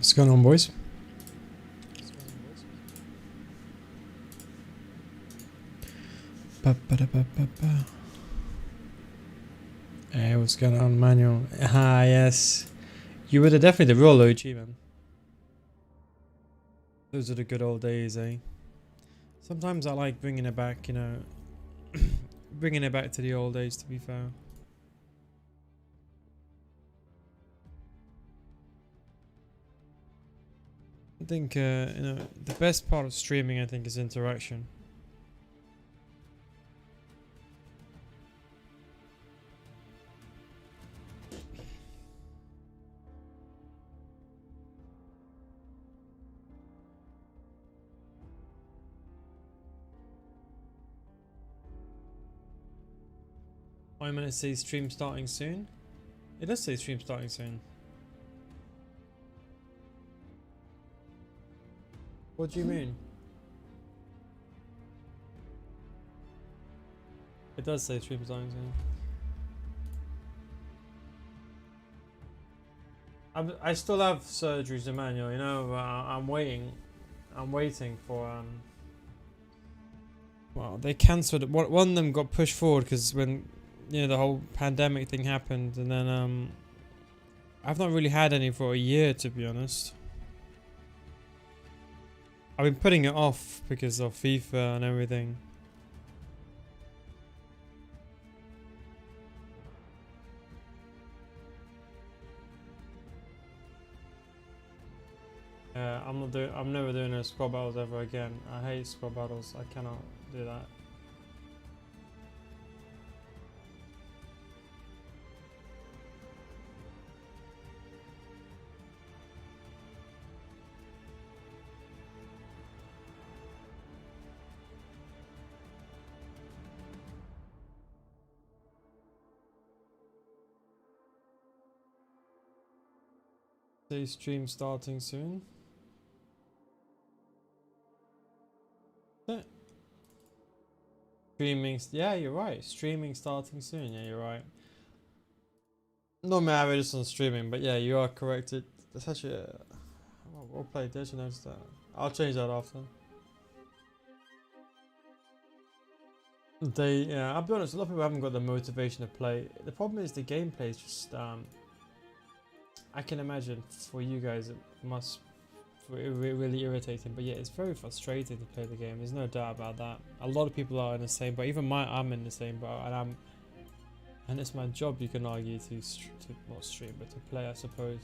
What's going on, boys? Ba-ba-da-ba-ba-ba. Hey, what's going on, Manuel? Ah, yes. You were definitely the real OG, man. Those are the good old days, eh? Sometimes I like bringing it back, you know. Bringing it back to the old days, to be fair. I think, the best part of streaming, I think, is interaction. I'm gonna say stream starting soon. It does say stream starting soon. What do you mean? It does say stream starting soon. I still have surgeries, Emmanuel. You know, I'm waiting. I'm waiting for Well, they cancelled it. One of them got pushed forward because when the whole pandemic thing happened, and then I've not really had any for a year, to be honest. I've been putting it off because of FIFA and everything. I'm never doing a squad battles ever again. I hate squad battles. I cannot do that. Say stream starting soon. Streaming, yeah, you're right. Streaming starting soon. Yeah, you're right. Not my average on streaming, but yeah, you are correct. It's actually we'll play. Did you notice that? I'll change that after. I'll be honest. A lot of people haven't got the motivation to play. The problem is the gameplay is just I can imagine for you guys it must really irritating, but yeah, it's very frustrating to play the game. There's no doubt about that. A lot of people are in the same boat. Even I'm in the same boat, and it's my job. You can argue to not stream, but to play, I suppose.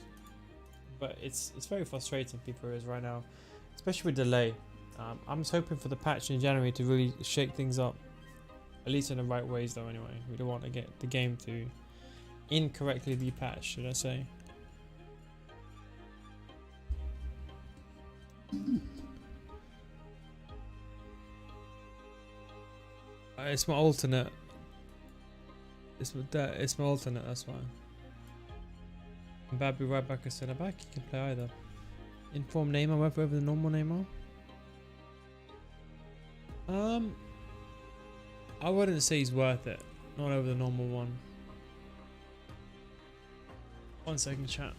But it's very frustrating. FIFA is right now, especially with delay. I'm just hoping for the patch in January to really shake things up, at least in the right ways, though. Anyway, we don't want to get the game to incorrectly be patched, should I say? It's my alternate. It's my alternate. That's why. Mbappe right back or centre back. You can play either. Inform Neymar over the normal Neymar. I wouldn't say he's worth it. Not over the normal one. 1 second, chat.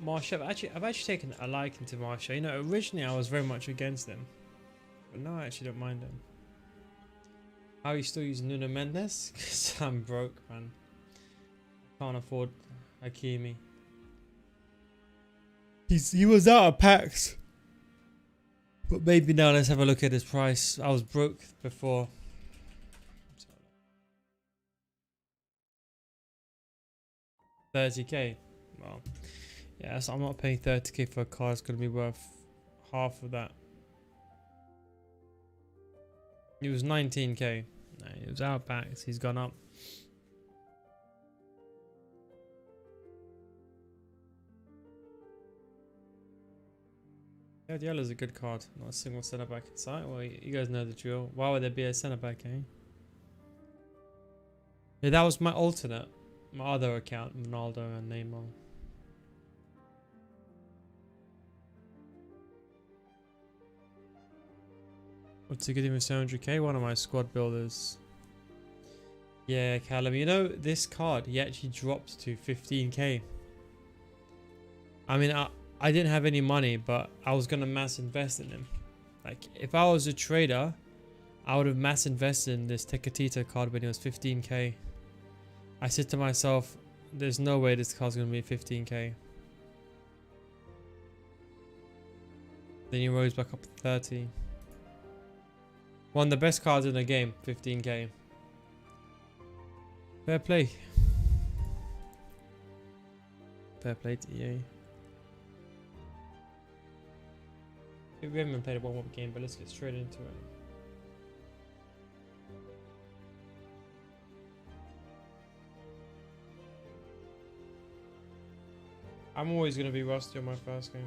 Martial, I've actually taken a liking to Martial. You know, originally I was very much against him, but now I actually don't mind him. How are you still using Nuno Mendes? Because I'm broke, man. Can't afford Hakimi. He was out of packs, but maybe now let's have a look at his price. I was broke before. 30k. Well, yeah, so I'm not paying 30k for a car. It's gonna be worth half of that. It was 19k. No, it was out packs. He's gone up. Guardiola's a good card. Not a single centre back in sight. Well, you guys know the drill. Why would there be a centre back, eh? Yeah, that was my alternate. My other account, Ronaldo and Neymar. What's he getting with 700k? One of my squad builders. Yeah, Callum. You know, this card, he actually dropped to 15k. I mean, I didn't have any money, but I was going to mass invest in him. Like, if I was a trader, I would have mass invested in this Tecatito card when it was 15k. I said to myself, there's no way this card's going to be 15k. Then he rose back up to 30. One of the best cards in the game, 15k. Fair play. Fair play to EA. We haven't even played a warm-up game, but let's get straight into it. I'm always going to be rusty on my first game.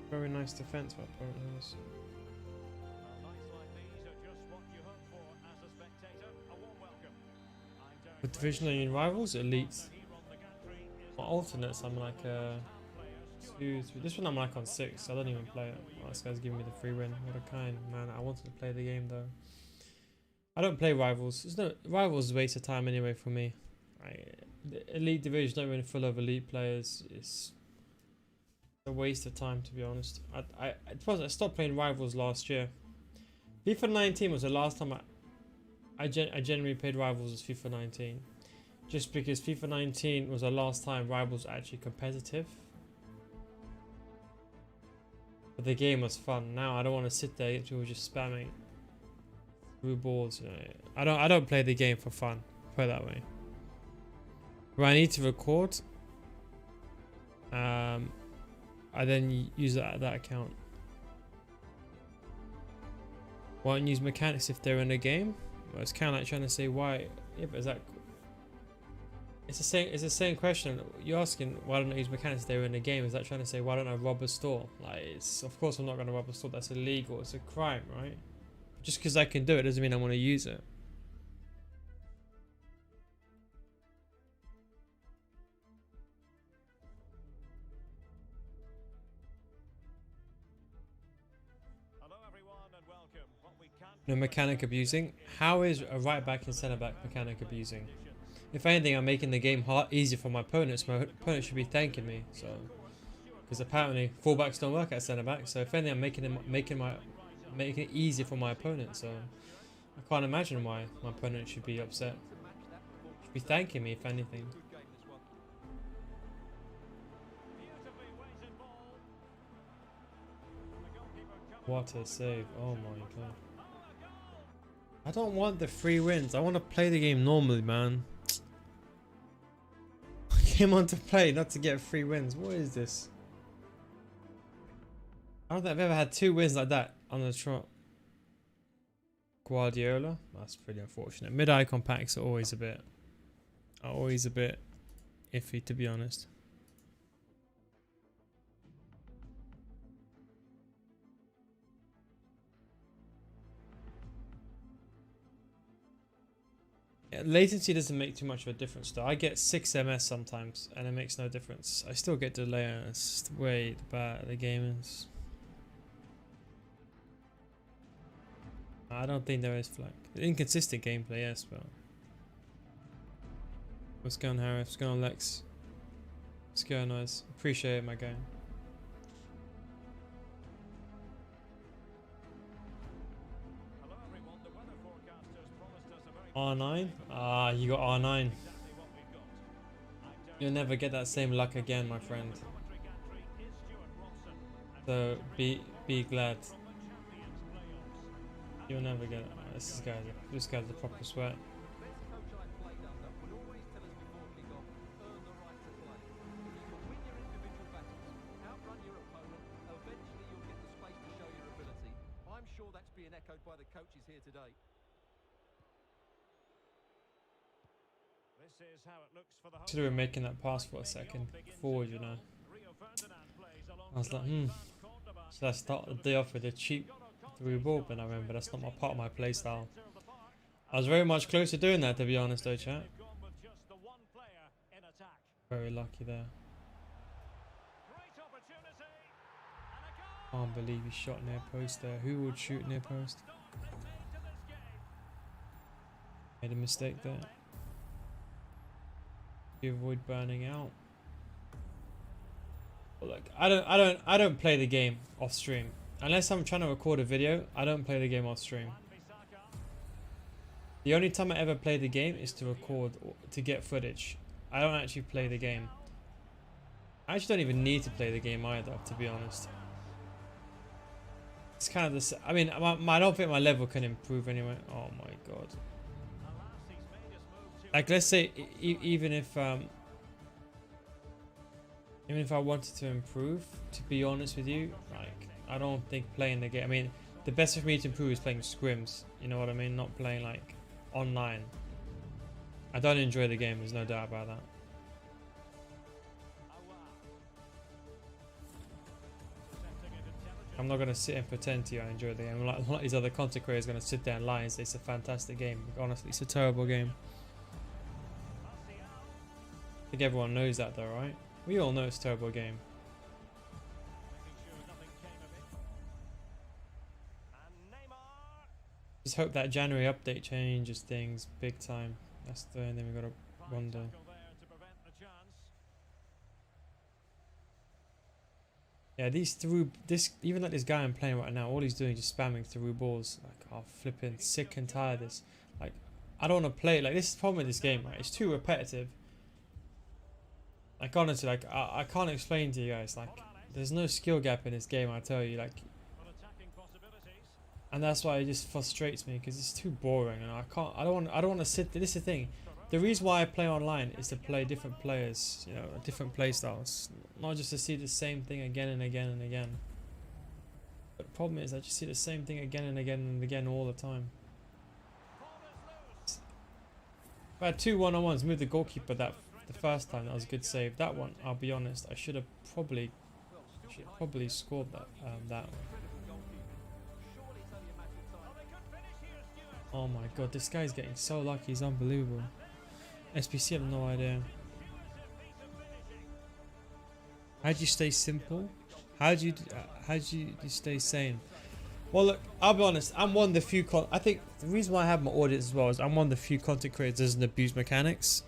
Very nice defense for opponent has. With divisional union rivals, elites. My alternates, I'm like 2, 3. This one I'm like on 6. I don't even play it. Oh, this guy's giving me the free win. What a kind man. I wanted to play the game though. I don't play rivals. There's no rivals is a waste of time anyway for me. The elite division not even full of elite players. It's a waste of time, to be honest. I stopped playing rivals last year. FIFA 19 was the last time I genuinely played rivals as FIFA 19, just because FIFA 19 was the last time rivals were actually competitive. But the game was fun. Now I don't want to sit there and people just spamming through balls. You know, I don't play the game for fun. Put it that way. Where I need to record, I then use that account. Won't use mechanics if they're in a game. Well, it's kind of like trying to say why. Yeah, but is that? It's the same question. You're asking why don't I use mechanics if they're in a game? Is that trying to say why don't I rob a store? Like, it's of course I'm not going to rob a store. That's illegal. It's a crime, right? Just because I can do it doesn't mean I want to use it. No mechanic abusing. How is a right back and centre back mechanic abusing? If anything, I'm making the game easier for my opponents. My opponent should be thanking me. So, because apparently fullbacks don't work at centre back. So if anything, I'm making it easier for my opponent. So I can't imagine why my opponent should be upset. Should be thanking me if anything. What a save! Oh my god. I don't want the free wins. I want to play the game normally, man. I came on to play, not to get free wins. What is this? I don't think I've ever had 2 wins like that on the trot. Guardiola? That's pretty unfortunate. Mid-icon packs are always a bit iffy, to be honest. Yeah, latency doesn't make too much of a difference though. I get 6 ms sometimes and it makes no difference. I still get delay and it's the way bad the game is. I don't think there is flag. Inconsistent gameplay, yes, but what's going on, Harry? What's going on, Lex? What's going on, guys? Appreciate it, my guy. R9? Ah, you got R9. You'll never get that same luck again, my friend. So be glad. You'll never get it. This guy's a proper sweat. I'm sure that's being echoed by the coaches here today. Should have been making that pass for a second forward, you know. I was like, should I start the day off with a cheap through ball? But I remember that's not my part of my play style. I was very much close to doing that, to be honest, though, chat. Very lucky there. Can't believe he shot near post there. Who would shoot near post? Made a mistake there. You avoid burning out. But look, I don't play the game off stream. Unless I'm trying to record a video, I don't play the game off stream. The only time I ever play the game is to record, to get footage. I don't actually play the game. I actually don't even need to play the game either, to be honest. It's kind of the. I mean, I don't think my level can improve anyway. Oh my god. Like, let's say even if I wanted to improve, to be honest with you, like I don't think playing the game. I mean, the best for me to improve is playing scrims. You know what I mean? Not playing like online. I don't enjoy the game. There's no doubt about that. I'm not gonna sit and pretend to you I enjoy the game. Like these other content creators gonna sit there and lie and say it's a fantastic game. Honestly, it's a terrible game. I think everyone knows that though, right? We all know it's a terrible game. Just hope that January update changes things big time. That's the and then we gotta wonder. Yeah, even like this guy I'm playing right now, all he's doing is just spamming through balls. Like, oh, flipping sick and tired of this. Like, I don't want to play. Like, this is the problem with this game, right? It's too repetitive. Like, honestly, like, I can't explain to you guys. Like, there's no skill gap in this game, I tell you. Like, and that's why it just frustrates me because it's too boring, and I don't want to sit. This is the thing. The reason why I play online is to play different players, you know, different play styles, not just to see the same thing again and again and again. But the problem is I just see the same thing again and again and again all the time. If I had 2 1-on-1s, moved the goalkeeper the first time, that was a good save. That one, I'll be honest, I should have probably scored that one. Oh my god, this guy's getting so lucky, he's unbelievable. SPC, I have no idea. How do you stay simple? How do you stay sane? Well, look, I'll be honest. I'm one of the few. I think the reason why I have my audience as well is I'm one of the few content creators that doesn't abuse mechanics.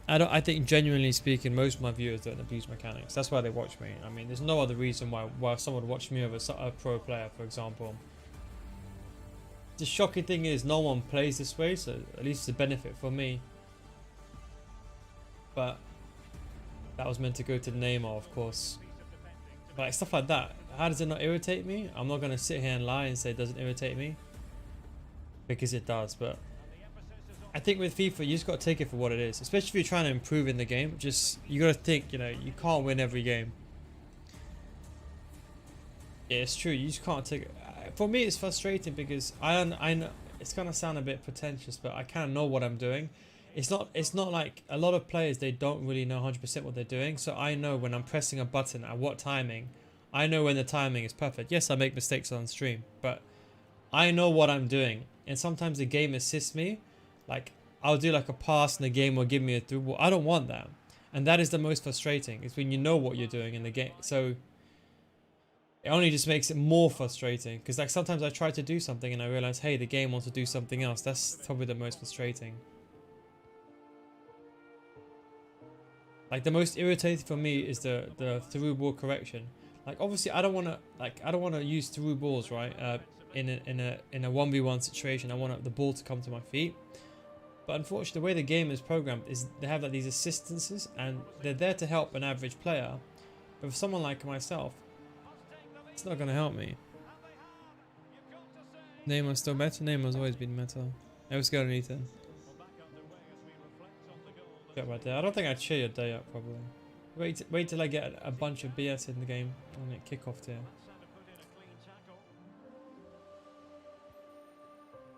I think genuinely speaking, most of my viewers don't abuse mechanics. That's why they watch me. I mean, there's no other reason why someone would watch me over a pro player, for example. The shocking thing is no one plays this way, so at least it's a benefit for me. But that was meant to go to Neymar, of course. But like, stuff like that, how does it not irritate me? I'm not going to sit here and lie and say it doesn't irritate me, because it does. But I think with FIFA, you just got to take it for what it is. Especially if you're trying to improve in the game. Just, you got to think, you know, you can't win every game. Yeah, it's true. You just can't take it. For me, it's frustrating because I know it's gonna sound a bit pretentious, but I kind of know what I'm doing. It's not like a lot of players, they don't really know 100% what they're doing. So I know when I'm pressing a button at what timing. I know when the timing is perfect. Yes, I make mistakes on stream, but I know what I'm doing. And sometimes the game assists me. Like, I'll do like a pass and the game will give me a through. Well, I don't want that. And that is the most frustrating. It's when you know what you're doing in the game. So it only just makes it more frustrating. Because like sometimes I try to do something and I realize, hey, the game wants to do something else. That's probably the most frustrating. Like the most irritating for me is the through ball correction. Like obviously I don't want to use through balls, right? In a 1v1 situation, I want the ball to come to my feet. But unfortunately, the way the game is programmed is they have like these assistances, and they're there to help an average player. But for someone like myself, it's not gonna help me. Neymar's still better. Neymar's always been better. Let's go, Ethan. Right there. I don't think I'd cheer your day up probably. Wait till I get a bunch of BS in the game and it kick off here.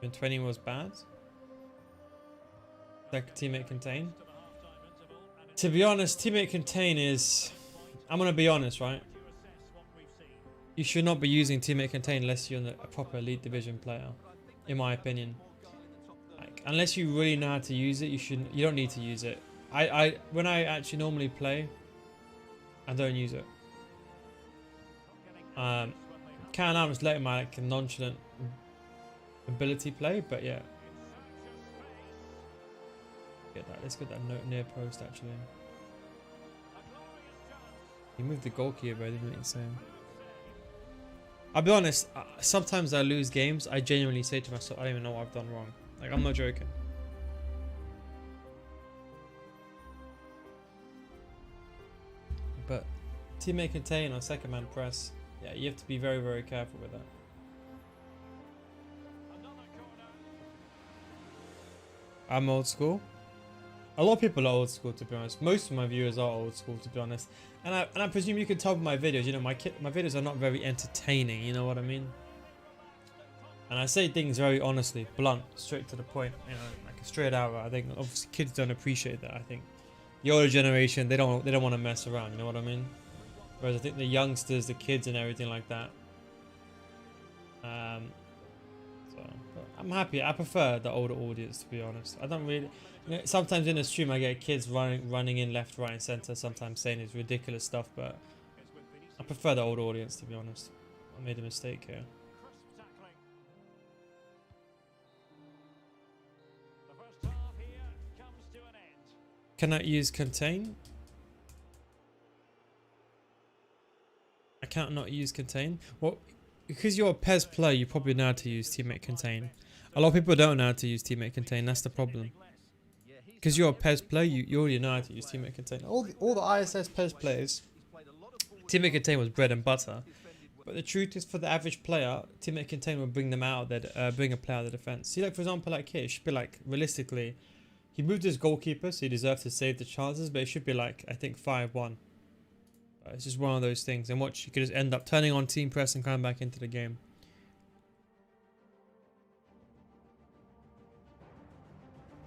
When 20 was bad. Like teammate contain. To be honest, teammate contain is, I'm gonna be honest, right? You should not be using teammate contain unless you're a proper elite division player, in my opinion. Like, unless you really know how to use it, you don't need to use it. When I actually normally play, I don't use it. I'm just letting my like nonchalant ability play, but yeah. Get that. Let's get that note near post actually. He moved the goalkeeper, but I didn't really say. I'll be honest, sometimes I lose games, I genuinely say to myself, I don't even know what I've done wrong. Like, I'm not joking. But teammate contain or second man press, yeah, you have to be very, very careful with that. I'm old school. A lot of people are old school, to be honest. Most of my viewers are old school, to be honest. And I presume you can tell by my videos, you know, my videos are not very entertaining, you know what I mean? And I say things very honestly, blunt, straight to the point, you know, like a straight out. I think obviously kids don't appreciate that. I think the older generation, they don't want to mess around, you know what I mean? Whereas I think the youngsters, the kids and everything like that. But I'm happy. I prefer the older audience, to be honest. I don't really. You know, sometimes in a stream I get kids running in left, right, and center. Sometimes saying it's ridiculous stuff, but I prefer the older audience, to be honest. I made a mistake here. Can I use contain? I can't not use contain. Well, because you're a PES player, you probably know how to use teammate contain. A lot of people don't know how to use teammate contain. That's the problem. Because you're a PES player, you already know how to use teammate contain. All the ISS PES players, teammate contain was bread and butter. But the truth is, for the average player, teammate contain will bring them out of bring a player out of the defense. See, like for example, like here, it should be like realistically, he moved his goalkeeper, so he deserves to save the chances. But it should be like, I think 5-1. It's just one of those things. And watch, you could just end up turning on team press and coming back into the game.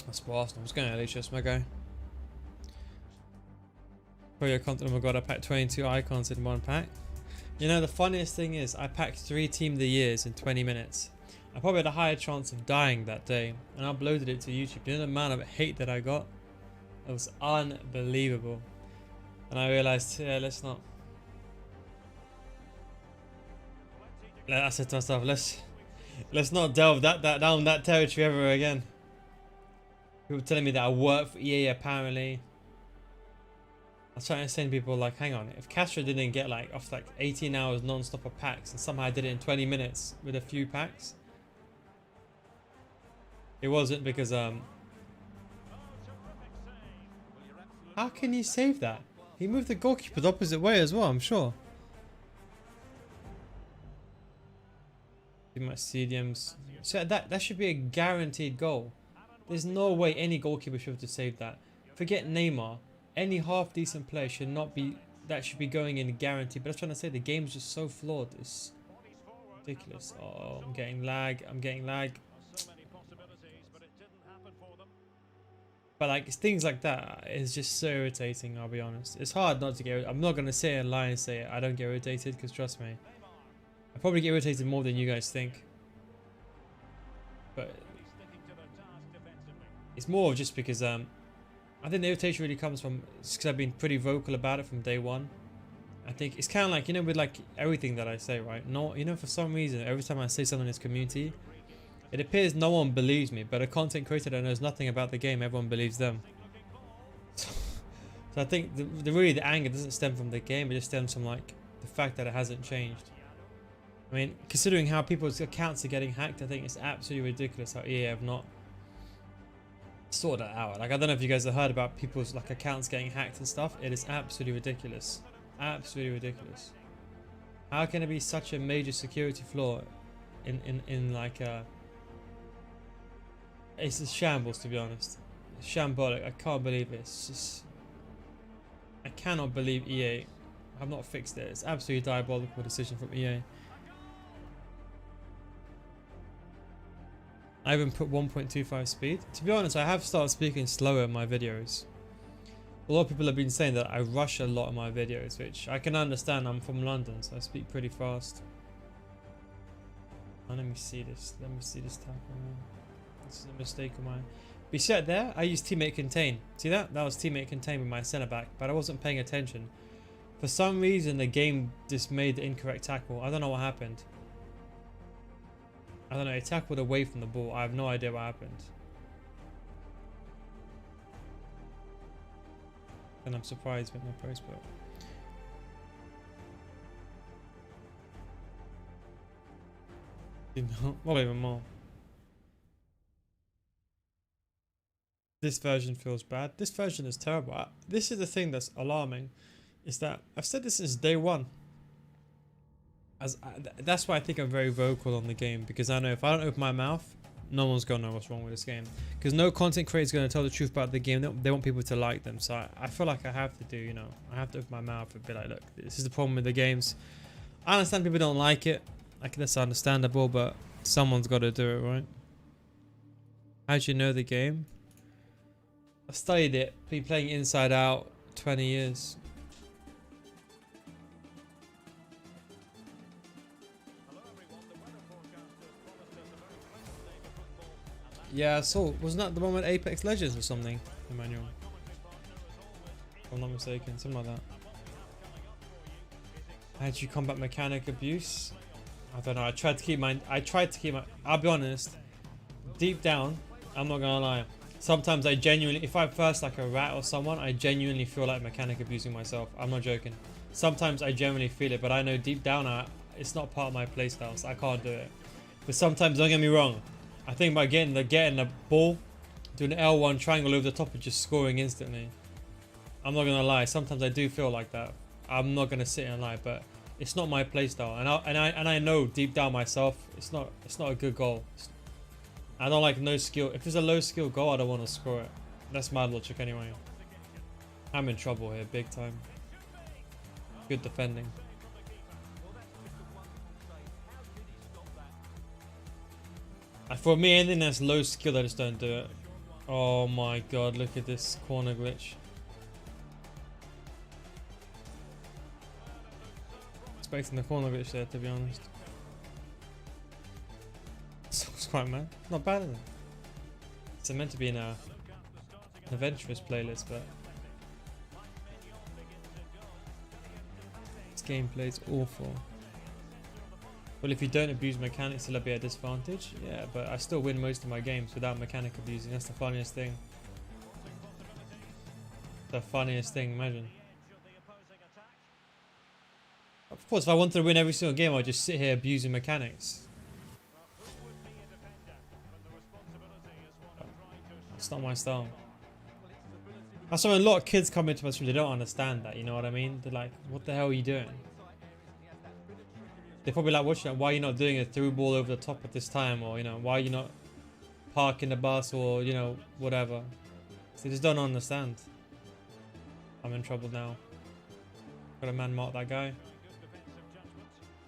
That's for Arsenal. What's going on, Alicious, my guy? For your content, oh my god, I packed 22 icons in one pack. You know, the funniest thing is, I packed 3 Team of the Years in 20 minutes. I probably had a higher chance of dying that day, and I uploaded it to YouTube. You know the amount of hate that I got? It was unbelievable. And I realized, yeah, let's not. I said to myself, let's not delve down that territory ever again. People telling me that I work for EA apparently. I was trying to send people like, hang on, if Castro didn't get like off like 18 hours non-stop of packs and somehow I did it in 20 minutes with a few packs, it wasn't because how can you save that? He moved the goalkeeper the opposite way as well, I'm sure. Too much CDMs. So that should be a guaranteed goal. There's no way any goalkeeper should have to save that. Forget Neymar. Any half decent player should not be. That should be going in guaranteed. But I was trying to say the game's just so flawed. It's ridiculous. Oh, I'm getting lag. But like things like that is just so irritating. I'll be honest. It's hard not to get. I'm not gonna say and lie and say I don't get irritated, because trust me, I probably get irritated more than you guys think. But it's more just because I think the irritation really comes from, because I've been pretty vocal about it from day one. I think it's kind of like, you know, with like everything that I say, right? No, you know, for some reason, every time I say something in this community, it appears no one believes me, but a content creator that knows nothing about the game, everyone believes them. So I think really the anger doesn't stem from the game, it just stems from like the fact that it hasn't changed. I mean, considering how people's accounts are getting hacked, I think it's absolutely ridiculous how EA have not sort that out. Like, I don't know if you guys have heard about people's like accounts getting hacked and stuff. It is absolutely ridiculous. Absolutely ridiculous. How can it be such a major security flaw in like it's a shambles, to be honest. It's shambolic. I can't believe it. It's just, I cannot believe EA have not fixed it. It's absolutely diabolical decision from EA. I even put 1.25 speed. To be honest, I have started speaking slower in my videos. A lot of people have been saying that I rush a lot in my videos, which I can understand. I'm from London, so I speak pretty fast. Oh, let me see this. Let me see this tackle. This is a mistake of mine. But you see that there? I used teammate contain. See that? That was teammate contain with my centre back, but I wasn't paying attention. For some reason, the game just made the incorrect tackle. I don't know what happened. I don't know. It tackled away from the ball. I have no idea what happened. And I'm surprised with my post, but not even more. This version feels bad. This version is terrible. This is the thing that's alarming, is that I've said this since day one. That's why I think I'm very vocal on the game, because I know if I don't open my mouth, no one's gonna know what's wrong with this game. Because no content creator is gonna tell the truth about the game. They want people to like them. So I feel like I have to do, you know, I have to open my mouth and be like, look, this is the problem with the games. I understand people don't like it. Like, that's understandable, but someone's got to do it, right? How do you know the game? I studied it. Been playing Inside Out 20 years. Yeah, I saw. Wasn't that the one with Apex Legends or something? Emmanuel. If I'm not mistaken, something like that. How did you combat mechanic abuse? I don't know. I tried to keep my. I'll be honest. Deep down, I'm not gonna lie. Sometimes I genuinely, if I first like a rat or someone, I genuinely feel like mechanic abusing myself. I'm not joking. Sometimes I genuinely feel it, but I know deep down, it's not part of my playstyle, so I can't do it. But sometimes, don't get me wrong, I think by getting the ball, doing an L1 triangle over the top and just scoring instantly. I'm not gonna lie. Sometimes I do feel like that. I'm not gonna sit and lie, but it's not my playstyle, and I know deep down myself, it's not a good goal. I don't like no skill. If it's a low skill goal, I don't want to score it. That's my logic anyway. I'm in trouble here, big time. Good defending. For me, anything that's low skill, I just don't do it. Oh my god, look at this corner glitch. Expecting the corner glitch there, to be honest. It's quite mad. Not bad, is it? It's meant to be in an adventurous playlist, but this gameplay is awful. Well, if you don't abuse mechanics, it'll be a disadvantage. Yeah, but I still win most of my games without mechanic abusing. That's the funniest thing. The funniest thing, imagine. Of course, if I wanted to win every single game, I'd just sit here abusing mechanics. It's not my style. That's why a lot of kids come into my stream, they don't understand that, you know what I mean? They're like, what the hell are you doing? They're probably like watching that, why are you not doing a through ball over the top at this time? Or, you know, why are you not parking the bus or, you know, whatever. So they just don't understand. I'm in trouble now. Got a man mark that guy.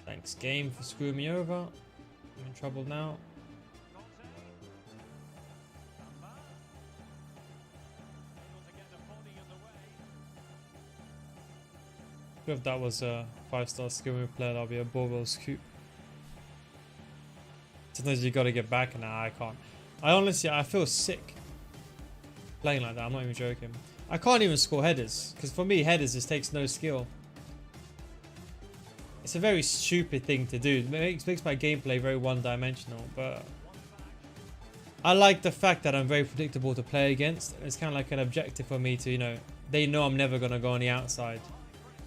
Thanks game for screwing me over. I'm in trouble now. If that was a 5-star skill move player, that'll be a Borwell scoop. Sometimes you gotta get back, and I can't. I feel sick playing like that. I'm not even joking. I can't even score headers, because for me, headers just takes no skill. It's a very stupid thing to do. It makes my gameplay very one-dimensional, but I like the fact that I'm very predictable to play against. It's kind of like an objective for me to, you know, they know I'm never gonna go on the outside.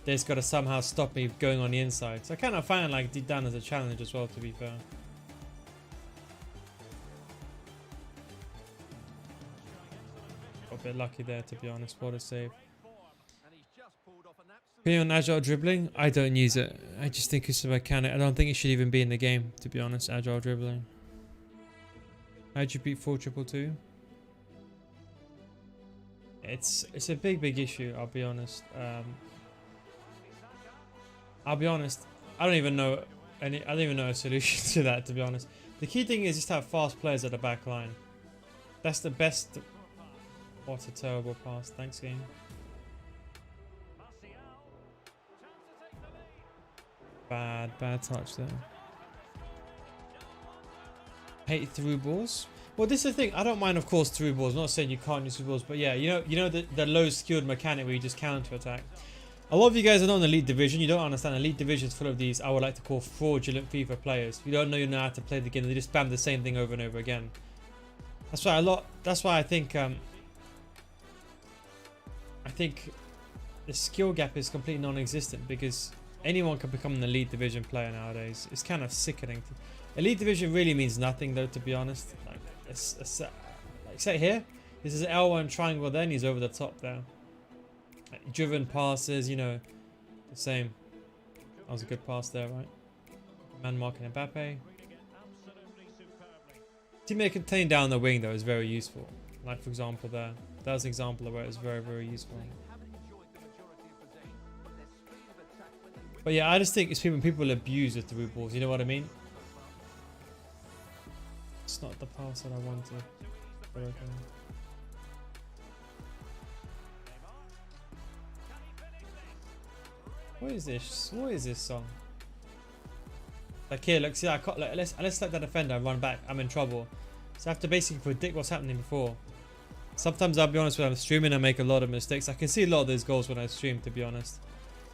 They just got to somehow stop me going on the inside. So I kind of find like deep down as a challenge as well, to be fair. Got a bit lucky there, to be honest. What a save. Opinion on agile dribbling? I don't use it. I just think it's a mechanic. I don't think it should even be in the game, to be honest, agile dribbling. How'd you beat 4-2-2? It's a big issue, I'll be honest. I don't even know a solution to that, to be honest. The key thing is just to have fast players at the back line. That's the best. What a terrible pass. Thanks, game. Bad touch there. Hate through balls. Well, this is the thing. I don't mind, of course, through balls. I'm not saying you can't use through balls, but yeah, you know the low skilled mechanic where you just counter attack. A lot of you guys are not in the Elite Division. You don't understand. Elite Division is full of these, I would like to call fraudulent FIFA players. You don't know how to play the game. They just spam the same thing over and over again. That's why I think the skill gap is completely non-existent, because anyone can become an Elite Division player nowadays. It's kind of sickening. Elite Division really means nothing, though, to be honest. Like say here, this is L1 triangle. Then he's over the top there. Like, driven passes, you know, the same. That was a good pass there, right? Man marking Mbappe. Teammate contained down the wing, though, is very useful. Like, for example, there. That was an example of where it's very, very useful. But yeah, I just think it's when people abuse the through balls. You know what I mean? It's not the pass that I wanted. But okay. What is this? What is this song? Like here, look, see, I can't. Like, let's let the defender run back. I'm in trouble. So I have to basically predict what's happening before. Sometimes I'll be honest, when I'm streaming, I make a lot of mistakes. I can see a lot of those goals when I stream, to be honest.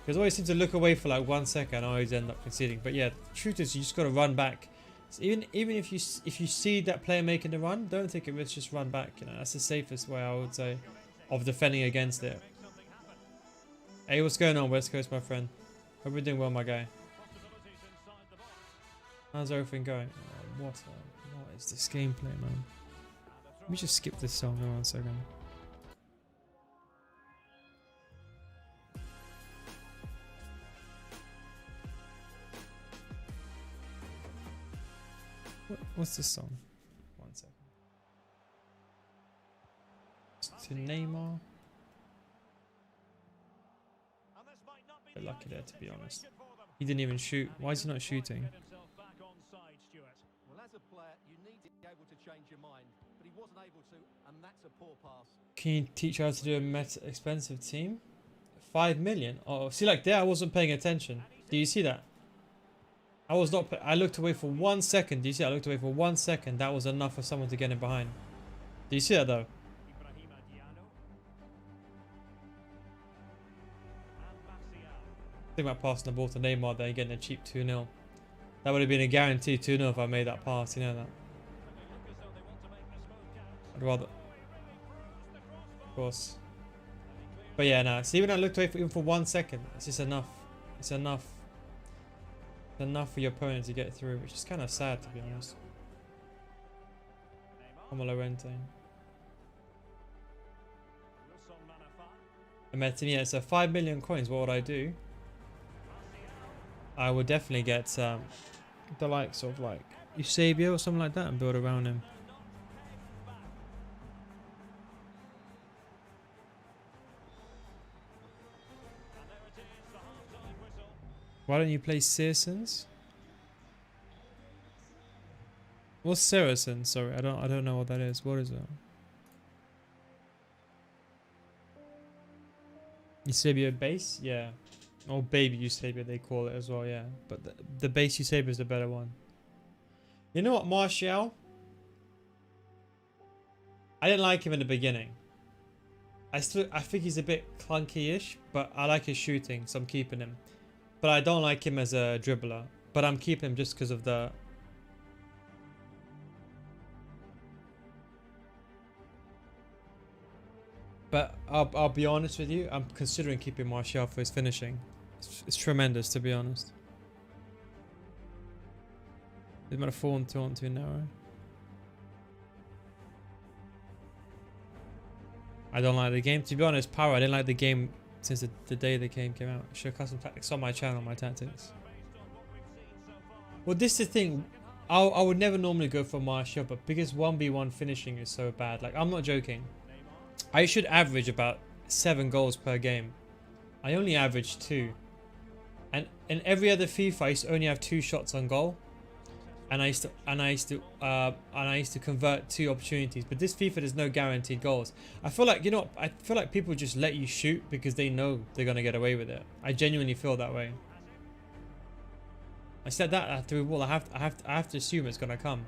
Because I always seem to look away for like 1 second, I always end up conceding. But yeah, the truth is, you just got to run back. So even if you see that player making the run, don't take a risk, just run back. You know, that's the safest way, I would say, of defending against it. Hey, what's going on, West Coast, my friend? Hope you're doing well, my guy. How's everything going? Oh, what is this gameplay, man? Let me just skip this song. Hold on 1 second. What's this song? 1 second. To Neymar. Bit lucky there, to be honest. He didn't even shoot. Why is he not shooting? Can you teach how to do a expensive team? 5 million? Oh, see, like there I wasn't paying attention. Do you see that? I was not. I looked away for 1 second. Do you see? I looked away for 1 second. That was enough for someone to get in behind. Do you see that though? Think about passing the ball to Neymar there and getting a cheap 2-0. That would have been a guaranteed 2-0 if I made that pass. You know that. I'd rather. Of course. But yeah, no. See, when I looked away for even for 1 second, it's just enough. It's enough. Enough for your opponent to get through, which is kind of sad, to be honest. I'm a Lorente. I met him, yeah, so 5 million coins. What would I do? I would definitely get the likes of like Eusebio or something like that and build around him. Why don't you play Saracens? What's Saracen? Sorry, I don't know what that is. What is it? Eusebio base? Yeah. Or baby Eusebio they call it as well, yeah. But the base Eusebio is the better one. You know what, Martial? I didn't like him in the beginning. I think he's a bit clunky-ish, but I like his shooting, so I'm keeping him. But I don't like him as a dribbler. But I'm keeping him just because of the... But I'll be honest with you, I'm considering keeping Martial for his finishing. It's tremendous, to be honest. Is it a 4-on-2 now? I don't like the game. To be honest, Power, I didn't like the game since the day the game came out. I should have custom tactics on my channel, my tactics. Well, this is the thing. I would never normally go for Martial, but because 1v1 finishing is so bad, like, I'm not joking. I should average about 7 goals per game. I only average 2. And in every other FIFA, I used to only have 2 shots on goal. I used to convert 2 opportunities. But this FIFA, there's no guaranteed goals. I feel like, you know, I feel like people just let you shoot because they know they're gonna get away with it. I genuinely feel that way. I said that after a ball. I have to assume it's gonna come.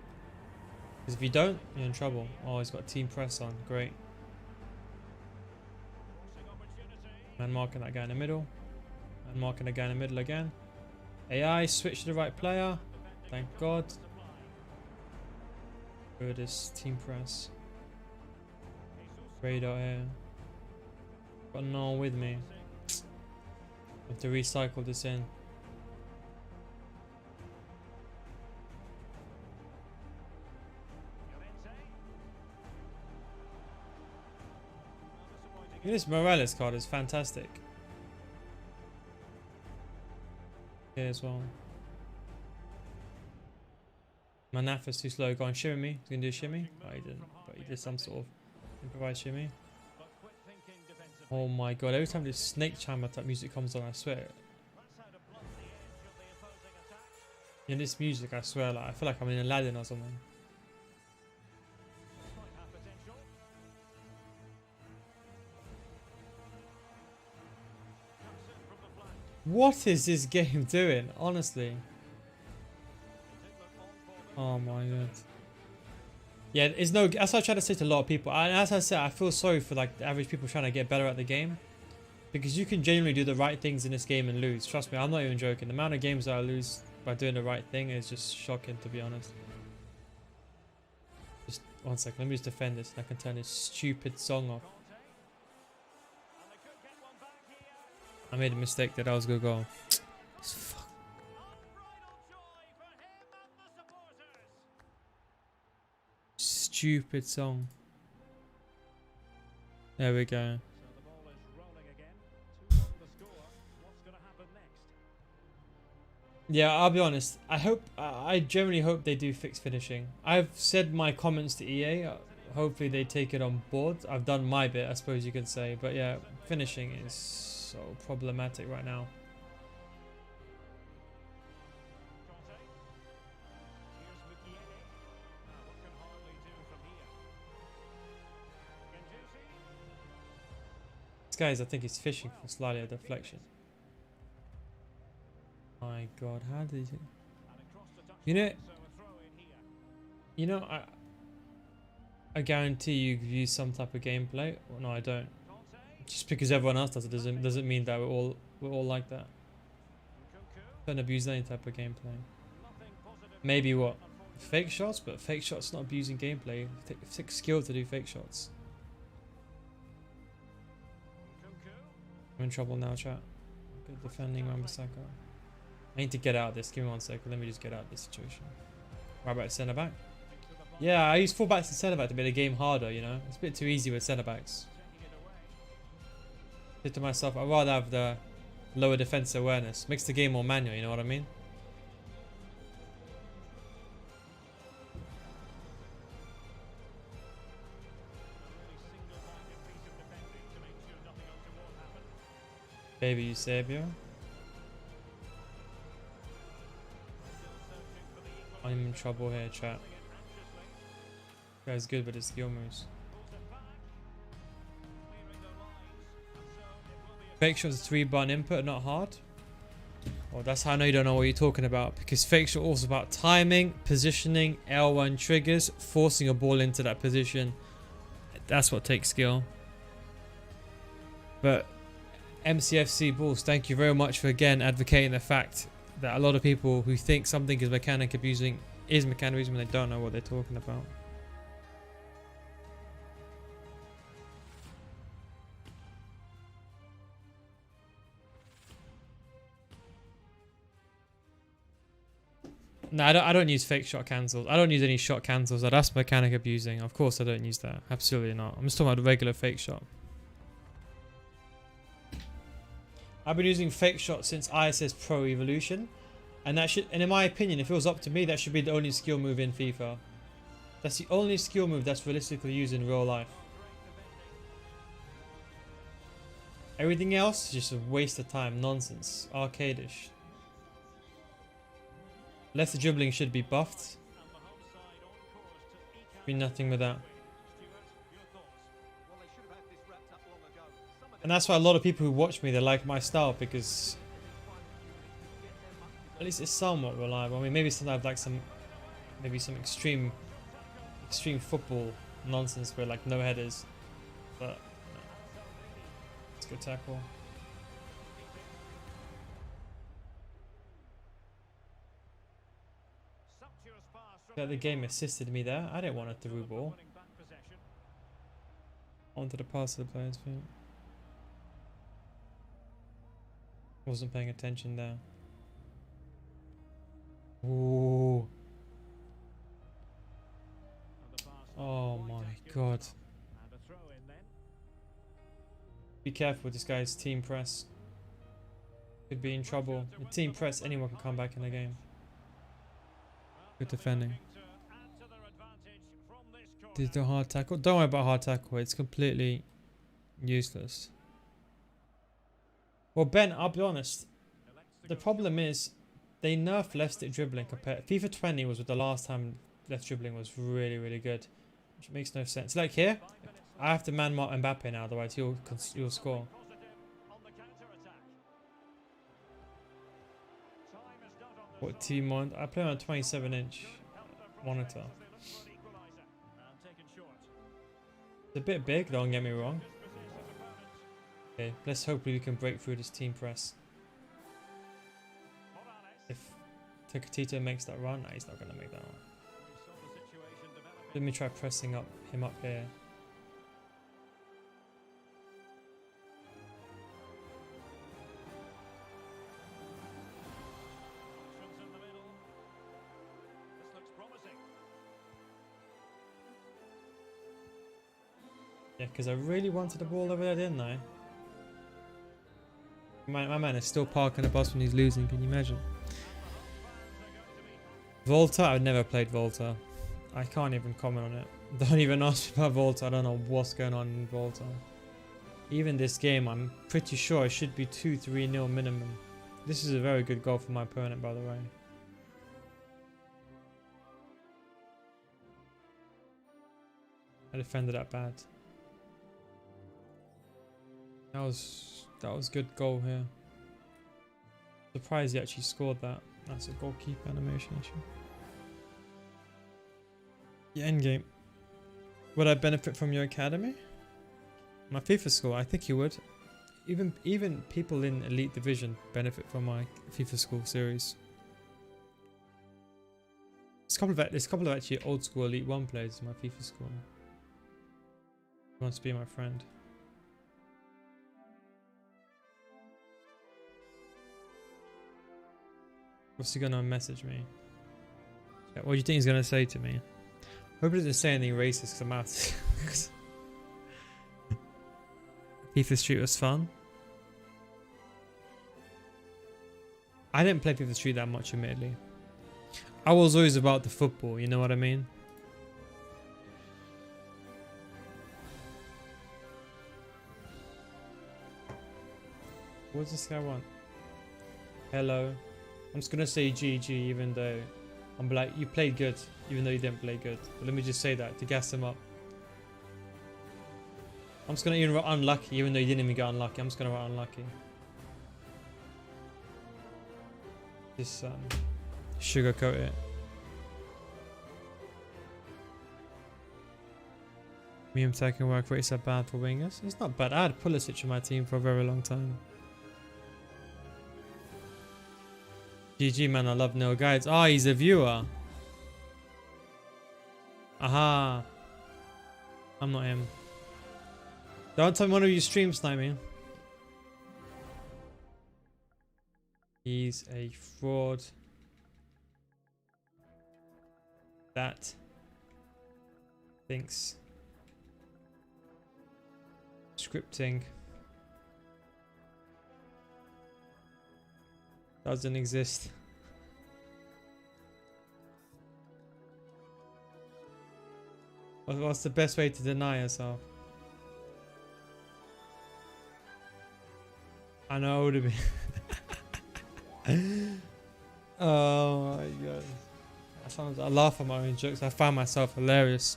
Because if you don't, you're in trouble. Oh, he's got team press on. Great. Man marking that guy in the middle. Man marking the guy in the middle again. AI switch to the right player. Thank God. Good this team press. Radar here. Got no one with me. Have to recycle this in. This Morales card is fantastic. Here as well. Manafa's too slow. Go on, shimmy me. He's gonna do a shimmy. Oh, he didn't. But he did some sort of improvised shimmy. Oh my god, every time this snake chamber type music comes on, I swear. In this music, I swear, like I feel like I'm in Aladdin or something. What is this game doing? Honestly. Oh my god. Yeah, it's no. That's what I try to say to a lot of people. And as I said, I feel sorry for like the average people trying to get better at the game, because you can genuinely do the right things in this game and lose. Trust me, I'm not even joking. The amount of games that I lose by doing the right thing is just shocking, to be honest. Just 1 second. Let me just defend this, and I can turn this stupid song off. I made a mistake that I was gonna go. Stupid song. There we go. Yeah, I'll be honest. I generally hope they do fix finishing. I've said my comments to EA. Hopefully they take it on board. I've done my bit, I suppose you could say. But yeah, finishing is so problematic right now. This guy I think he's fishing for slightly a deflection. My god, how did he... You know, I guarantee you've used some type of gameplay. Well, no, I don't. Just because everyone else does it doesn't mean that we're all like that. Don't abuse any type of gameplay. Maybe what? Fake shots? But fake shots not abusing gameplay. It takes skill to do fake shots. I'm in trouble now, chat. Good defending Wan-Bissaka. I need to get out of this. Give me 1 second. Let me just get out of this situation. Right back to centre back. Yeah, I use fullbacks and centre back to make the game harder, you know? It's a bit too easy with centre backs. I said to myself, I'd rather have the lower defense awareness. Makes the game more manual, you know what I mean? Baby Eusebio. I'm in trouble here, chat. Guy's good with his skill moves. Fake shots 3-button input, not hard. Well, that's how I know you don't know what you're talking about. Because fake shot also about timing, positioning, L1 triggers, forcing a ball into that position. That's what takes skill. But MCFC Bulls, thank you very much for again advocating the fact that a lot of people who think something is mechanic abusing when they don't know what they're talking about. No, I don't use fake shot cancels. I don't use any shot cancels. That's mechanic abusing. Of course I don't use that. Absolutely not. I'm just talking about the regular fake shot. I've been using fake shot since ISS Pro Evolution. And in my opinion, if it was up to me, that should be the only skill move in FIFA. That's the only skill move that's realistically used in real life. Everything else is just a waste of time, nonsense, arcadish. Unless the dribbling should be buffed. Be nothing with that. And that's why a lot of people who watch me, they like my style because at least it's somewhat reliable. I mean, maybe sometimes like maybe some extreme football nonsense where like no headers, but no. It's a good tackle. Yeah, the game assisted me there. I didn't want a through ball. I wanted to pass to the player's feet. Wasn't paying attention there. Ooh. Oh my god. Be careful with this guy's team press. Could be in trouble. With team press, anyone can come back in the game. Good defending. Did the hard tackle? Don't worry about hard tackle. It's completely useless. Well, Ben, I'll be honest. The problem is they nerfed left stick dribbling compared. FIFA 20 was the last time left dribbling was really, really good, which makes no sense. Like here, I have to man mark Mbappe now, otherwise he'll score. What team on? I play on a 27-inch monitor. It's a bit big, don't get me wrong. Okay, let's hope we can break through this team press. If Tecatito makes that run, no, he's not going to make that one. Let me try pressing him up here. Yeah, because I really wanted the ball over there, didn't I? My man is still parking the bus when he's losing, can you imagine? Volta, I've never played Volta. I can't even comment on it. Don't even ask me about Volta, I don't know what's going on in Volta. Even this game, I'm pretty sure it should be 2-3-0 minimum. This is a very good goal for my opponent, by the way. I defended that bad. That was good goal here. Surprised he actually scored that. That's a goalkeeper animation issue. Yeah, endgame. Would I benefit from your academy? My FIFA school, I think you would. Even people in Elite Division benefit from my FIFA School Series. There's a couple of actually old school Elite 1 players in my FIFA school. Who wants to be my friend? What's he gonna message me? Yeah, what do you think he's gonna say to me? Hope he doesn't say anything racist because I'm out. FIFA Street was fun. I didn't play FIFA Street that much, admittedly. I was always about the football, you know what I mean? What does this guy want? Hello. I'm just gonna say GG even though I'm like, you played good even though you didn't play good. But let me just say that to gas him up. I'm just gonna even write unlucky even though you didn't even get unlucky. I'm just gonna write unlucky. Just sugarcoat it. Medium attacking work rates are bad for wingers. It's not bad. I had Pulisic in my team for a very long time. GG man, I love NealGuides. Ah, he's a viewer. Aha. I'm not him. Don't tell me one of you stream snipe me. He's a fraud. That thinks scripting doesn't exist. What's the best way to deny yourself? I know it would have been. Oh my God. Sometimes I laugh at my own jokes. I find myself hilarious.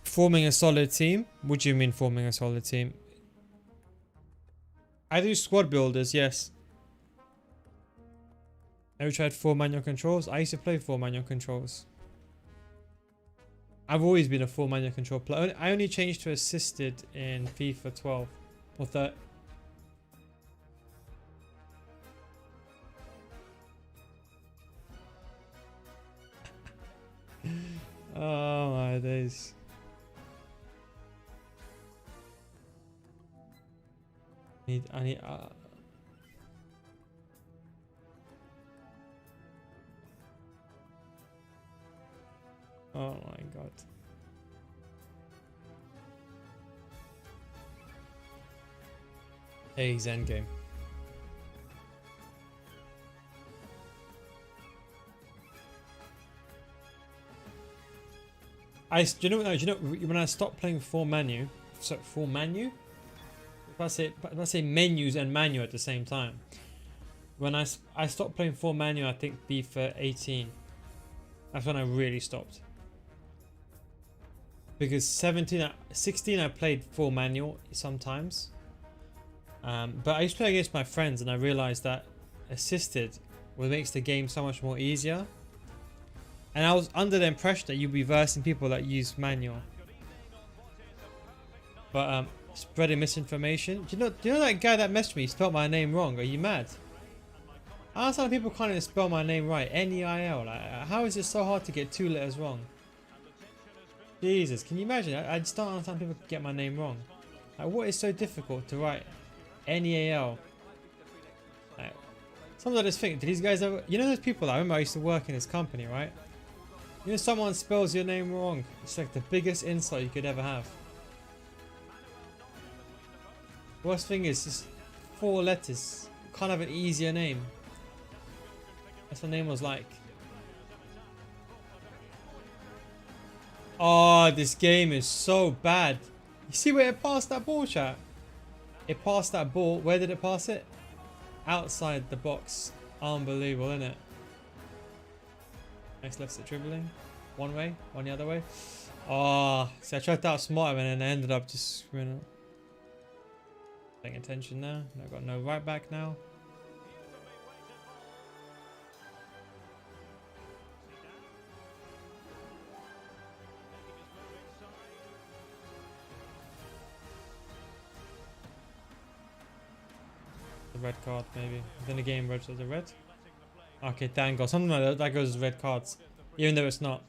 Forming a solid team. What do you mean forming a solid team? I do squad builders, yes. Ever tried 4 manual controls? I used to play 4 manual controls. I've always been a 4 manual control player. I only changed to assisted in FIFA 12 or 13. Oh my days. I need oh my god. Hey, Zen game. Do you know when I stopped playing full menu, if I say menus and manu at the same time, when I stopped playing full menu, I think FIFA 18. That's when I really stopped. Because 16 I played full manual sometimes. But I used to play against my friends and I realized that assisted makes the game so much more easier. And I was under the impression that you'd be versing people that use manual. But spreading misinformation. Do you know that guy that messaged me spelled my name wrong? Are you mad? I understand people can't even spell my name right. Neil. Like, how is it so hard to get 2 letters wrong? Jesus, can you imagine? I just don't understand people get my name wrong. Like, what is so difficult to write? Neal. Like, sometimes I just think, do these guys ever? You know those people? I remember I used to work in this company, right? You know, someone spells your name wrong. It's like the biggest insult you could ever have. Worst thing is just 4 letters. Can't have an easier name. That's what the name was like. Oh, this game is so bad. You see where it passed that ball, chat? It passed that ball. Where did it pass it? Outside the box. Unbelievable, isn't it? Next left's at dribbling. One way, one the other way. Oh, see, I tried to outsmart him and then I ended up just screwing up. Paying attention now. I've got no right back now. The red card, maybe. Then the game red, so the red. Okay, tango. Something like that goes as red cards, even though it's not.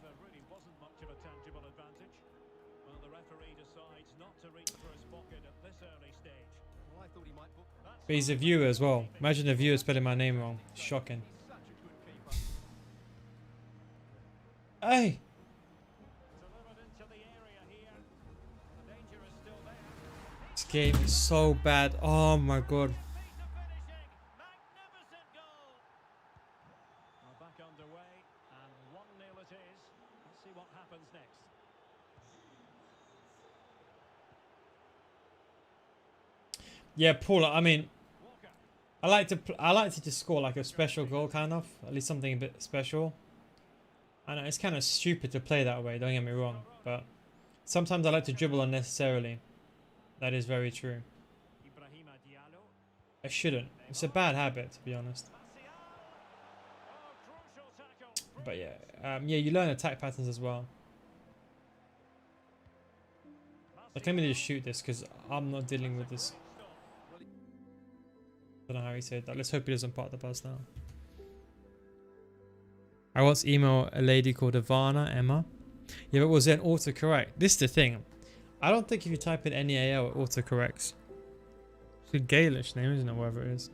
But he's a viewer as well. Imagine a viewer spelling my name wrong. Shocking. Hey! This game is so bad. Oh my god. Yeah, Paul. I mean, I like to just score like a special goal, kind of. At least something a bit special. I know it's kind of stupid to play that way. Don't get me wrong, but sometimes I like to dribble unnecessarily. That is very true. I shouldn't. It's a bad habit, to be honest. But yeah, yeah, you learn attack patterns as well. Like, let me just shoot this because I'm not dealing with this. I don't know how he said that. Let's hope he doesn't park the bus now. I once emailed a lady called Ivana, Emma. Yeah, but was it an autocorrect? This is the thing. I don't think if you type in NEAL, it autocorrects. It's a Gaelish name, isn't it? Whatever it is.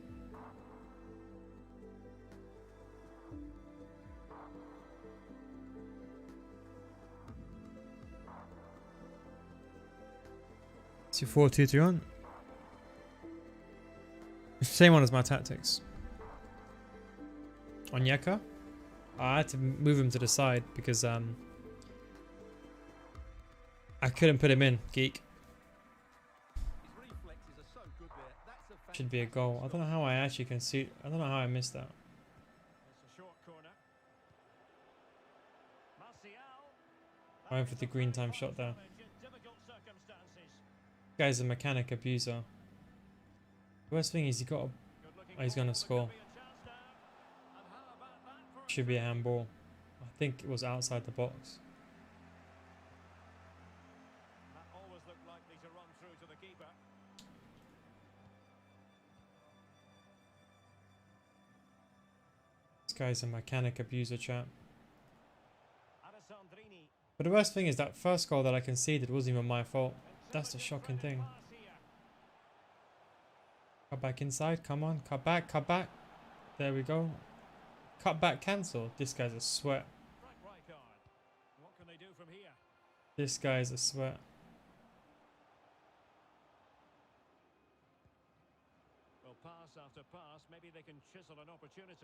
It's your 4-2-3-1. It's the same one as my tactics. Onyeka. I had to move him to the side because I couldn't put him in, geek. Should be a goal. I don't know how I actually can see. I don't know how I missed that. Going for the green time shot there. Guy's a mechanic abuser. The worst thing is he's gonna score. Should be a handball. I think it was outside the box. This guy's a mechanic abuser, chat. But the worst thing is that first goal that I conceded wasn't even my fault. That's the shocking thing. Cut back inside, come on, cut back, cut back. There we go. Cut back, cancel. This guy's a sweat. This guy's a sweat.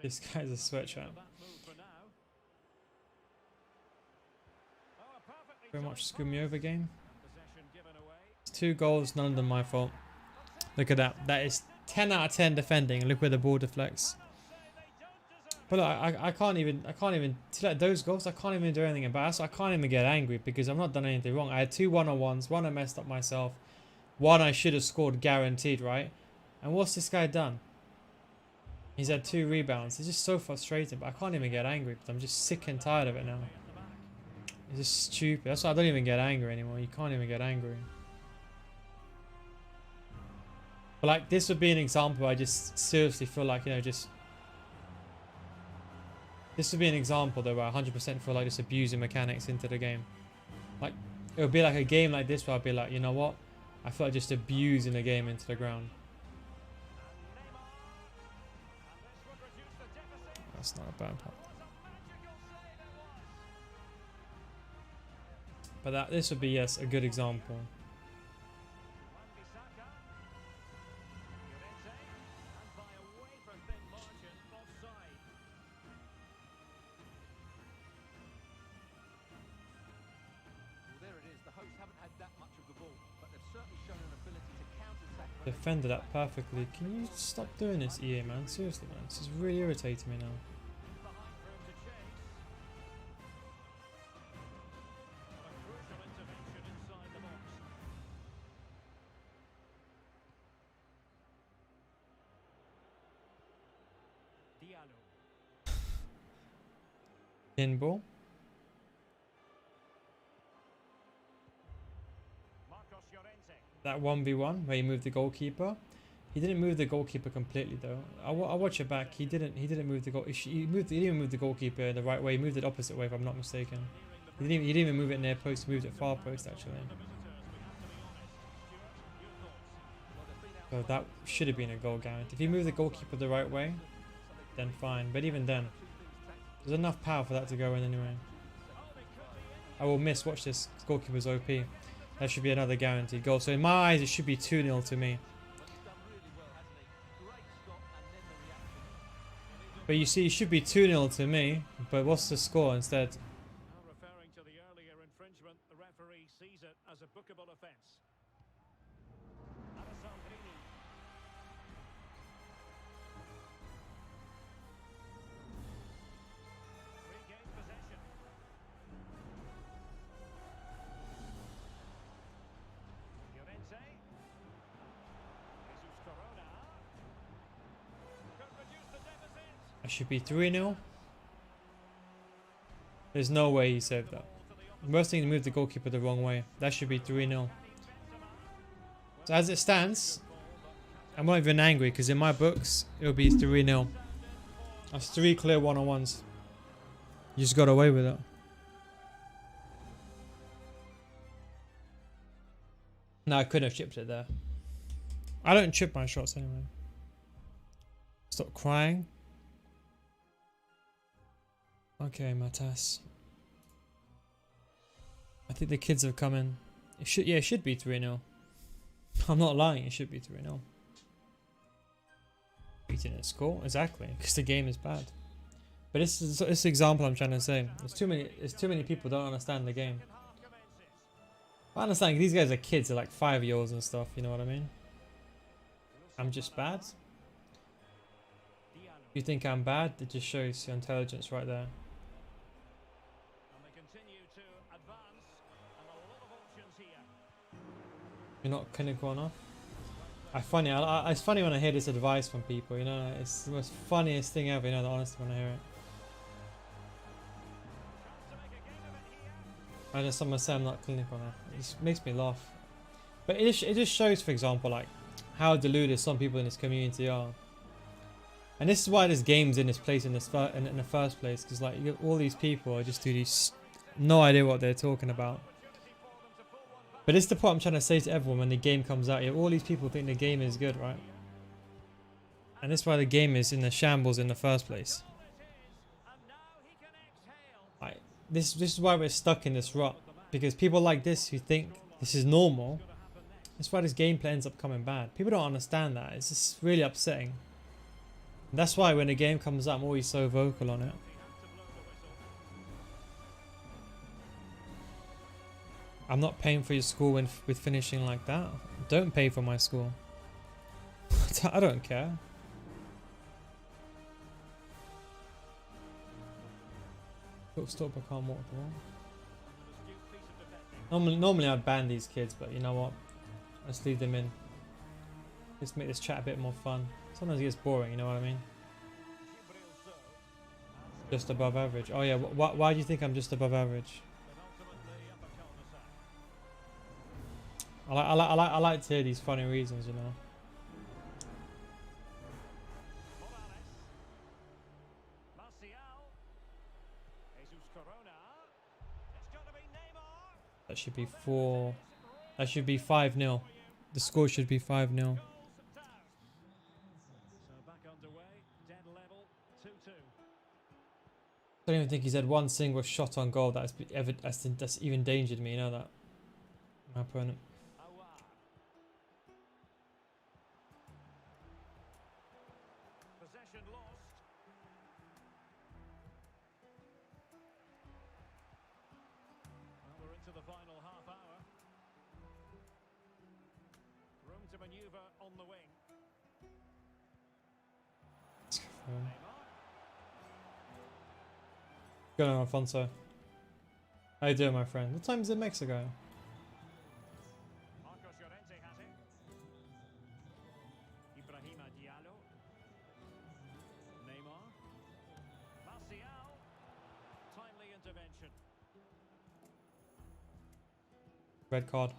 This guy's a sweat, chat. Very much screw me over game. It's 2 goals, none of them my fault. Look at that. That is 10 out of 10 defending. Look where the ball deflects. But look, I can't even like those goals. I can't even do anything about it. So I can't even get angry because I've not done anything wrong. I had 2 one-on-ones. One I messed up myself. One I should have scored guaranteed, right? And what's this guy done? He's had 2 rebounds. It's just so frustrating. But I can't even get angry because I'm just sick and tired of it now. It's just stupid. That's why I don't even get angry anymore. You can't even get angry. But like this would be an example. I just seriously feel like, you know, just this would be an example though where I 100% feel like just abusing mechanics into the game. Like it would be like a game like this where I'd be like, you know what? I feel like just abusing the game into the ground. That's not a bad part. But this would be, yes, a good example. Defended that perfectly. Can you stop doing this, EA, man? Seriously, man. This is really irritating me now. In ball. That 1v1 where he moved the goalkeeper. He didn't move the goalkeeper completely though. I watch it back. He didn't move the goal. He didn't even move the goalkeeper the right way. He moved it opposite way if I'm not mistaken. He didn't even move it near post. He moved it far post actually. So that should have been a goal guarantee. If he moved the goalkeeper the right way, then fine. But even then, there's enough power for that to go in anyway. I will miss. Watch this. Goalkeeper's OP. That should be another guaranteed goal. So in my eyes, it should be 2-0 to me. But you see, it should be 2-0 to me. But what's the score instead? Referring to the earlier infringement, the referee sees it as a bookable offence. Regains possession. Llorente. Jesus Corona. Could reduce the deficit. That should be 3-0. There's no way he saved that. Worst thing to move the goalkeeper the wrong way. That should be 3-0. So as it stands, I'm not even angry because in my books, it'll be 3-0. That's 3 clear one-on-ones. You just got away with it. No, I couldn't have chipped it there. I don't chip my shots anyway. Stop crying. Okay, Matas. I think the kids have come in. It should be 3-0. I'm not lying, it should be 3-0. Beating a score? Exactly, because the game is bad. But this is the example I'm trying to say. There's too many people don't understand the game. I understand these guys are kids, they're like 5-year-olds and stuff, you know what I mean? I'm just bad. You think I'm bad? It just shows your intelligence right there. You're not clinical enough. It's funny when I hear this advice from people, you know, it's the most funniest thing ever, you know, honestly, when I hear it. I know someone say I'm not clinical enough. It just makes me laugh. But it just shows, for example, like how deluded some people in this community are. And this is why this game's in this place in the first place, because like you get all these people just do these no idea what they're talking about. But it's the point I'm trying to say to everyone when the game comes out. All these people think the game is good, right? And that's why the game is in the shambles in the first place. Like, this is why we're stuck in this rut. Because people like this who think this is normal, that's why this gameplay ends up coming bad. People don't understand that. It's just really upsetting. And that's why when the game comes out, I'm always so vocal on it. I'm not paying for your school with finishing like that. Don't pay for my school. I don't care. Stop, I can't walk the wall. Normally I'd ban these kids, but you know what? Let's leave them in. Let's make this chat a bit more fun. Sometimes it gets boring, you know what I mean? Just above average. Oh yeah, why do you think I'm just above average? I like to hear these funny reasons, you know. That should be 4. That should be 5-0. The score should be 5-0. I don't even think he's had one single shot on goal that's even endangered me, you know that? My opponent. Good on, Alfonso. How you doing, my friend? What time is it in Mexico? Red card.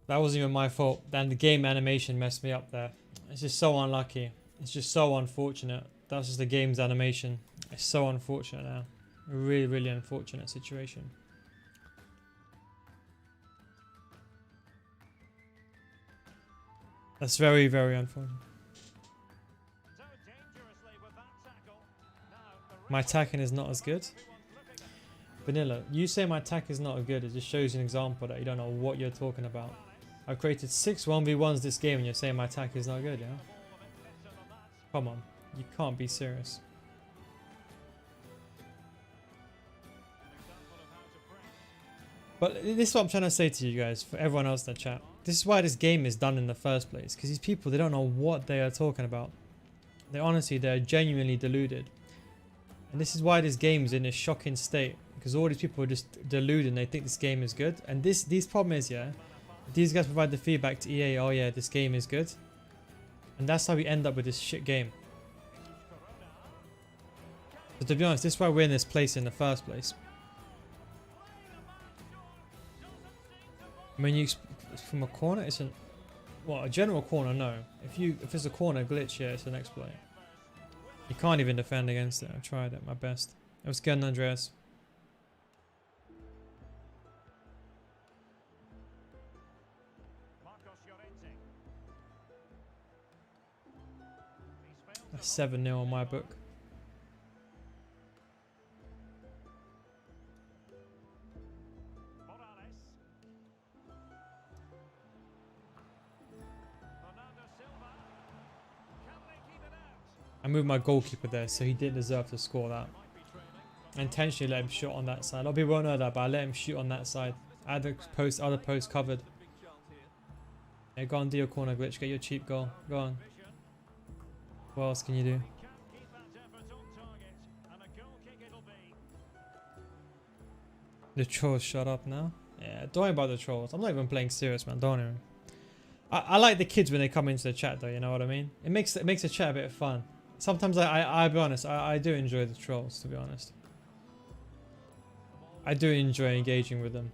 That wasn't even my fault. Then the game animation messed me up there. It's just so unlucky. It's just so unfortunate. That's just the game's animation. It's so unfortunate now. A really, really unfortunate situation. That's very, very unfortunate. My attacking is not as good. Vanilla, you say my attack is not as good. It just shows you an example that you don't know what you're talking about. I've created 6 1v1s this game and you're saying my attack is not good, yeah? Come on. You can't be serious. But this is what I'm trying to say to you guys, for everyone else in the chat. This is why this game is done in the first place. Because these people, they don't know what they are talking about. They're genuinely deluded. And this is why this game is in a shocking state. Because all these people are just deluded and they think this game is good. And this problem is, yeah, these guys provide the feedback to EA, oh yeah, this game is good. And that's how we end up with this shit game. But to be honest, this is why we're in this place in the first place. I mean, from a corner, it's an... Well, a general corner, no. If it's a corner glitch, yeah, it's an exploit. You can't even defend against it. I tried it, my best. It was good, Andreas. That's 7-0 on my book. I moved my goalkeeper there, so he didn't deserve to score that. I intentionally let him shoot on that side. A lot of people won't know that, but I let him shoot on that side. I had the other post covered. Yeah, go on, do your corner glitch. Get your cheap goal. Go on. What else can you do? The trolls shut up now. Yeah, don't worry about the trolls. I'm not even playing serious, man. Don't even. I like the kids when they come into the chat, though. You know what I mean? It makes the chat a bit fun. Sometimes I'll be honest. I do enjoy the trolls, to be honest. I do enjoy engaging with them.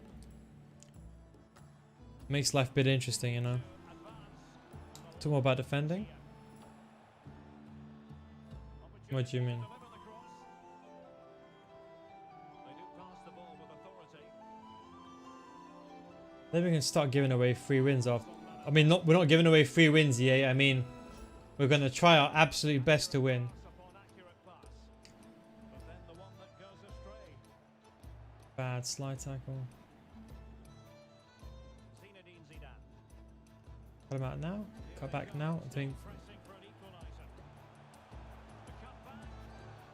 Makes life a bit interesting, you know. Talk more about defending. What do you mean? Then we can start giving away free wins off. I mean, we're not giving away free wins, EA. I mean, we're going to try our absolute best to win. Bad slide tackle. Cut him out now. Cut back now. I think.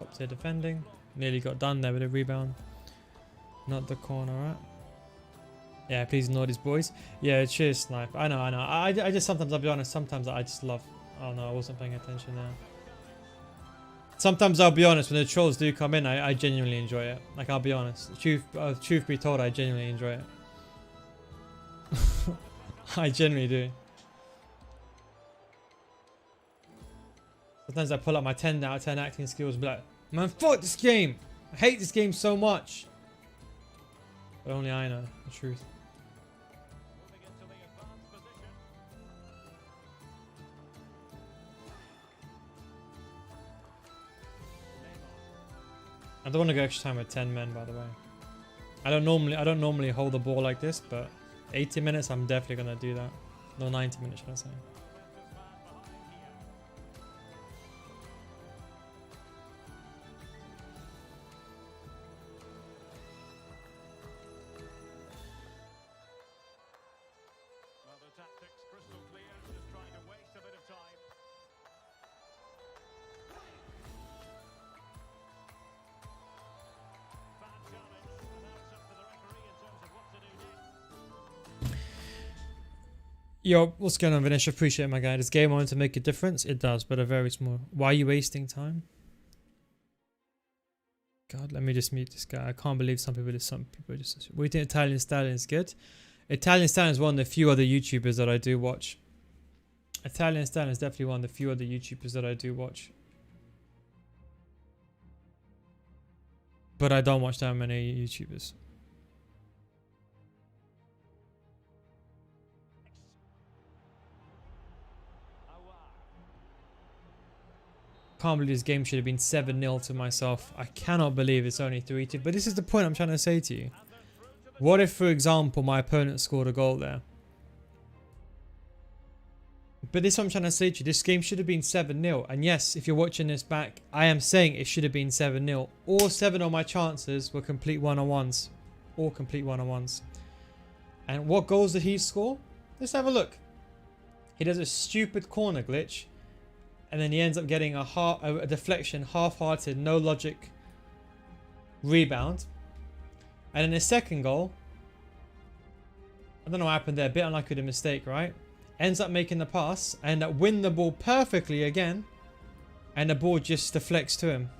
Up to defending. Nearly got done there with a rebound. Not the corner, right? Yeah, please ignore these boys. Yeah, cheers, Snipe. I know. I just sometimes, I'll be honest, sometimes I just love... Oh no, I wasn't paying attention there. Sometimes I'll be honest, when the trolls do come in, I genuinely enjoy it. Like, I'll be honest. Truth be told, I genuinely enjoy it. I genuinely do. Sometimes I pull up my 10 out of 10 acting skills and be like, man, fuck this game! I hate this game so much! But only I know the truth. I don't want to go extra time with 10 men, by the way. I don't normally hold the ball like this, but 80 minutes I'm definitely gonna do that. No, 90 minutes should I say. Well, the tactics crystal clear, just trying to waste a bit of time. Fan challenge, and now it's up to the referee in terms of what to do next. Yo, what's going on, Vinesh? Appreciate it, my guy. Does game on to make a difference? It does, but a very small. Why are you wasting time? God, let me just mute this guy. I can't believe some people just... We think Italian Stallion is good. Italian Stallion is one of the few other YouTubers that I do watch. Italian Stallion is definitely one of the few other YouTubers that I do watch. But I don't watch that many YouTubers. Can't believe this game should have been 7-0 to myself. I cannot believe it's only 3-2. But this is the point I'm trying to say to you. What if, for example, my opponent scored a goal there? But this is what I'm trying to say to you. This game should have been 7-0. And yes, if you're watching this back, I am saying it should have been 7-0. All 7 of my chances were complete one-on-ones. All complete one-on-ones. And what goals did he score? Let's have a look. He does a stupid corner glitch. And then he ends up getting a deflection, half-hearted, no logic rebound. And then his second goal, I don't know what happened there, a bit unlucky with a mistake, right? Ends up making the pass, and that win the ball perfectly again. And the ball just deflects to him.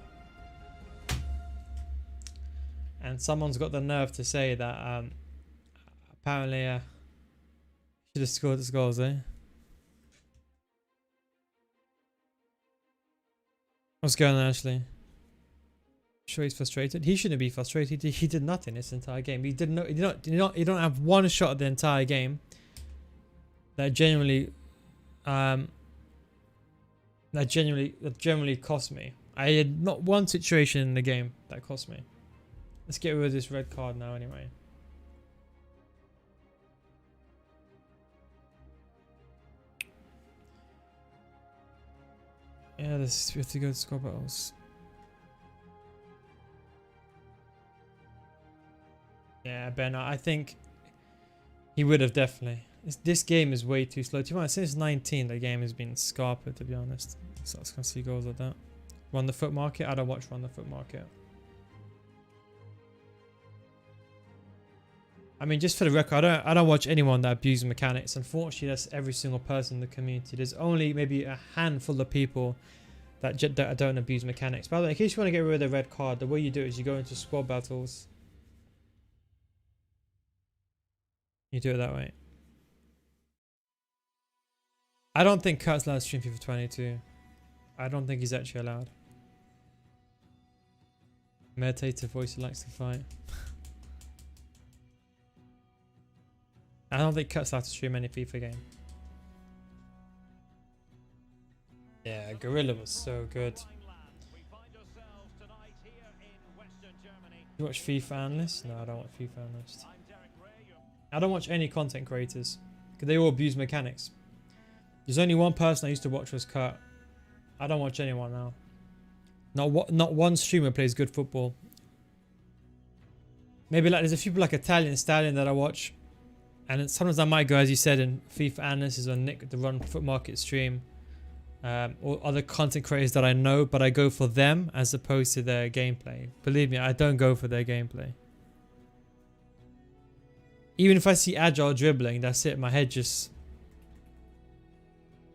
And someone's got the nerve to say that apparently should have scored his goals, eh? What's going on, Ashley? Sure, he's frustrated. He shouldn't be frustrated. He did nothing this entire game. He did not. You don't have one shot the entire game that genuinely cost me. I had not one situation in the game that cost me. Let's get rid of this red card now, anyway. Yeah, we have to go to score battles. Yeah, Ben, I think he would have definitely. This game is way too slow. To be honest, since 19, the game has been scarper, to be honest. So I was going to see goals like that. Run the Foot Market? I don't watch Run the Foot Market. I mean, just for the record, I don't watch anyone that abuses mechanics. Unfortunately, that's every single person in the community. There's only maybe a handful of people that don't abuse mechanics. By the way, in case you want to get rid of the red card, the way you do it is you go into squad battles. You do it that way. I don't think Kurt's allowed to stream FIFA 22. I don't think he's actually allowed. Meditative voice, he likes to fight. I don't think Kurt's allowed to stream any FIFA game. Yeah, Gorilla was so good. You watch FIFA Analyst? No, I don't watch FIFA Analyst. I don't watch any content creators because they all abuse mechanics. There's only one person I used to watch was Kurt. I don't watch anyone now. Not one streamer plays good football. Maybe like there's a few people like Italian Stallion that I watch, and sometimes I might go, as you said, in FIFA Analysis or Nick the Run Foot Market stream, or other content creators that I know, but I go for them as opposed to their gameplay. Believe me, I don't go for their gameplay. Even if I see agile dribbling, that's it. My head just.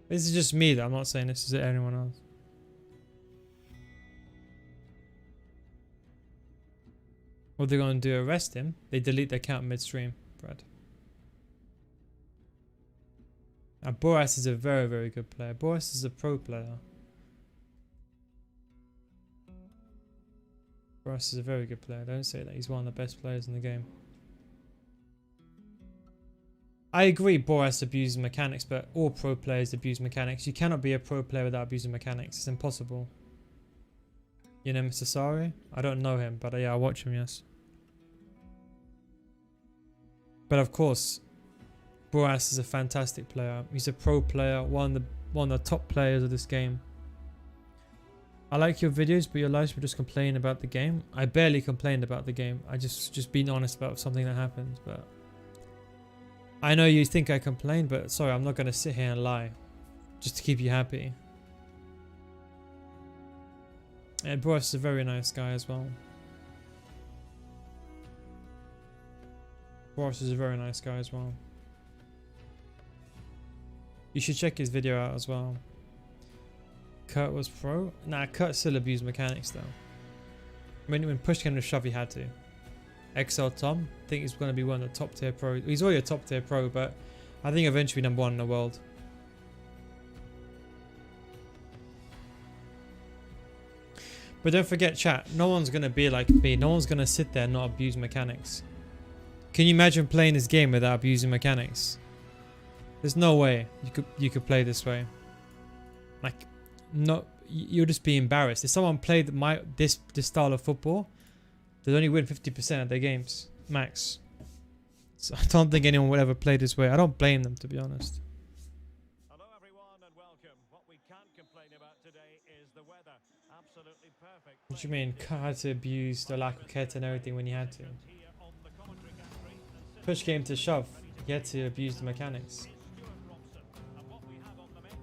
This is just me though. I'm not saying this is anyone else. What they're going to do, arrest him? They delete the account midstream, Brad. Now, Boras is a very, very good player. Boras is a pro player. Boras is a very good player. Don't say that. He's one of the best players in the game. I agree Boras abuses mechanics, but all pro players abuse mechanics. You cannot be a pro player without abusing mechanics. It's impossible. You know Mr. Sari? I don't know him, but yeah, I watch him, yes. But of course, Boras is a fantastic player. He's a pro player, one of the top players of this game. I like your videos, but your lives were just complaining about the game. I barely complained about the game. I just being honest about something that happened, but I know you think I complained, but sorry, I'm not going to sit here and lie just to keep you happy. And Boris is a very nice guy as well. Boris is a very nice guy as well. You should check his video out as well. Kurt was pro? Nah, Kurt still abused mechanics though. When push came to shove, he had to. XL Tom, I think he's going to be one of the top tier pros. He's already a top tier pro, but I think eventually #1 in the world. But don't forget, chat, no one's going to be like me. No one's going to sit there and not abuse mechanics. Can you imagine playing this game without abusing mechanics? There's no way you could play this way. Like, no, you'll just be embarrassed. If someone played this style of football, they'd only win 50% of their games, max. So I don't think anyone would ever play this way. I don't blame them, to be honest. Hello everyone and welcome. What we can't complain about today is the weather. Absolutely perfect. What do you mean? Had to abuse the lack of kit and everything when you had to. Push came to shove. He had to abuse the mechanics.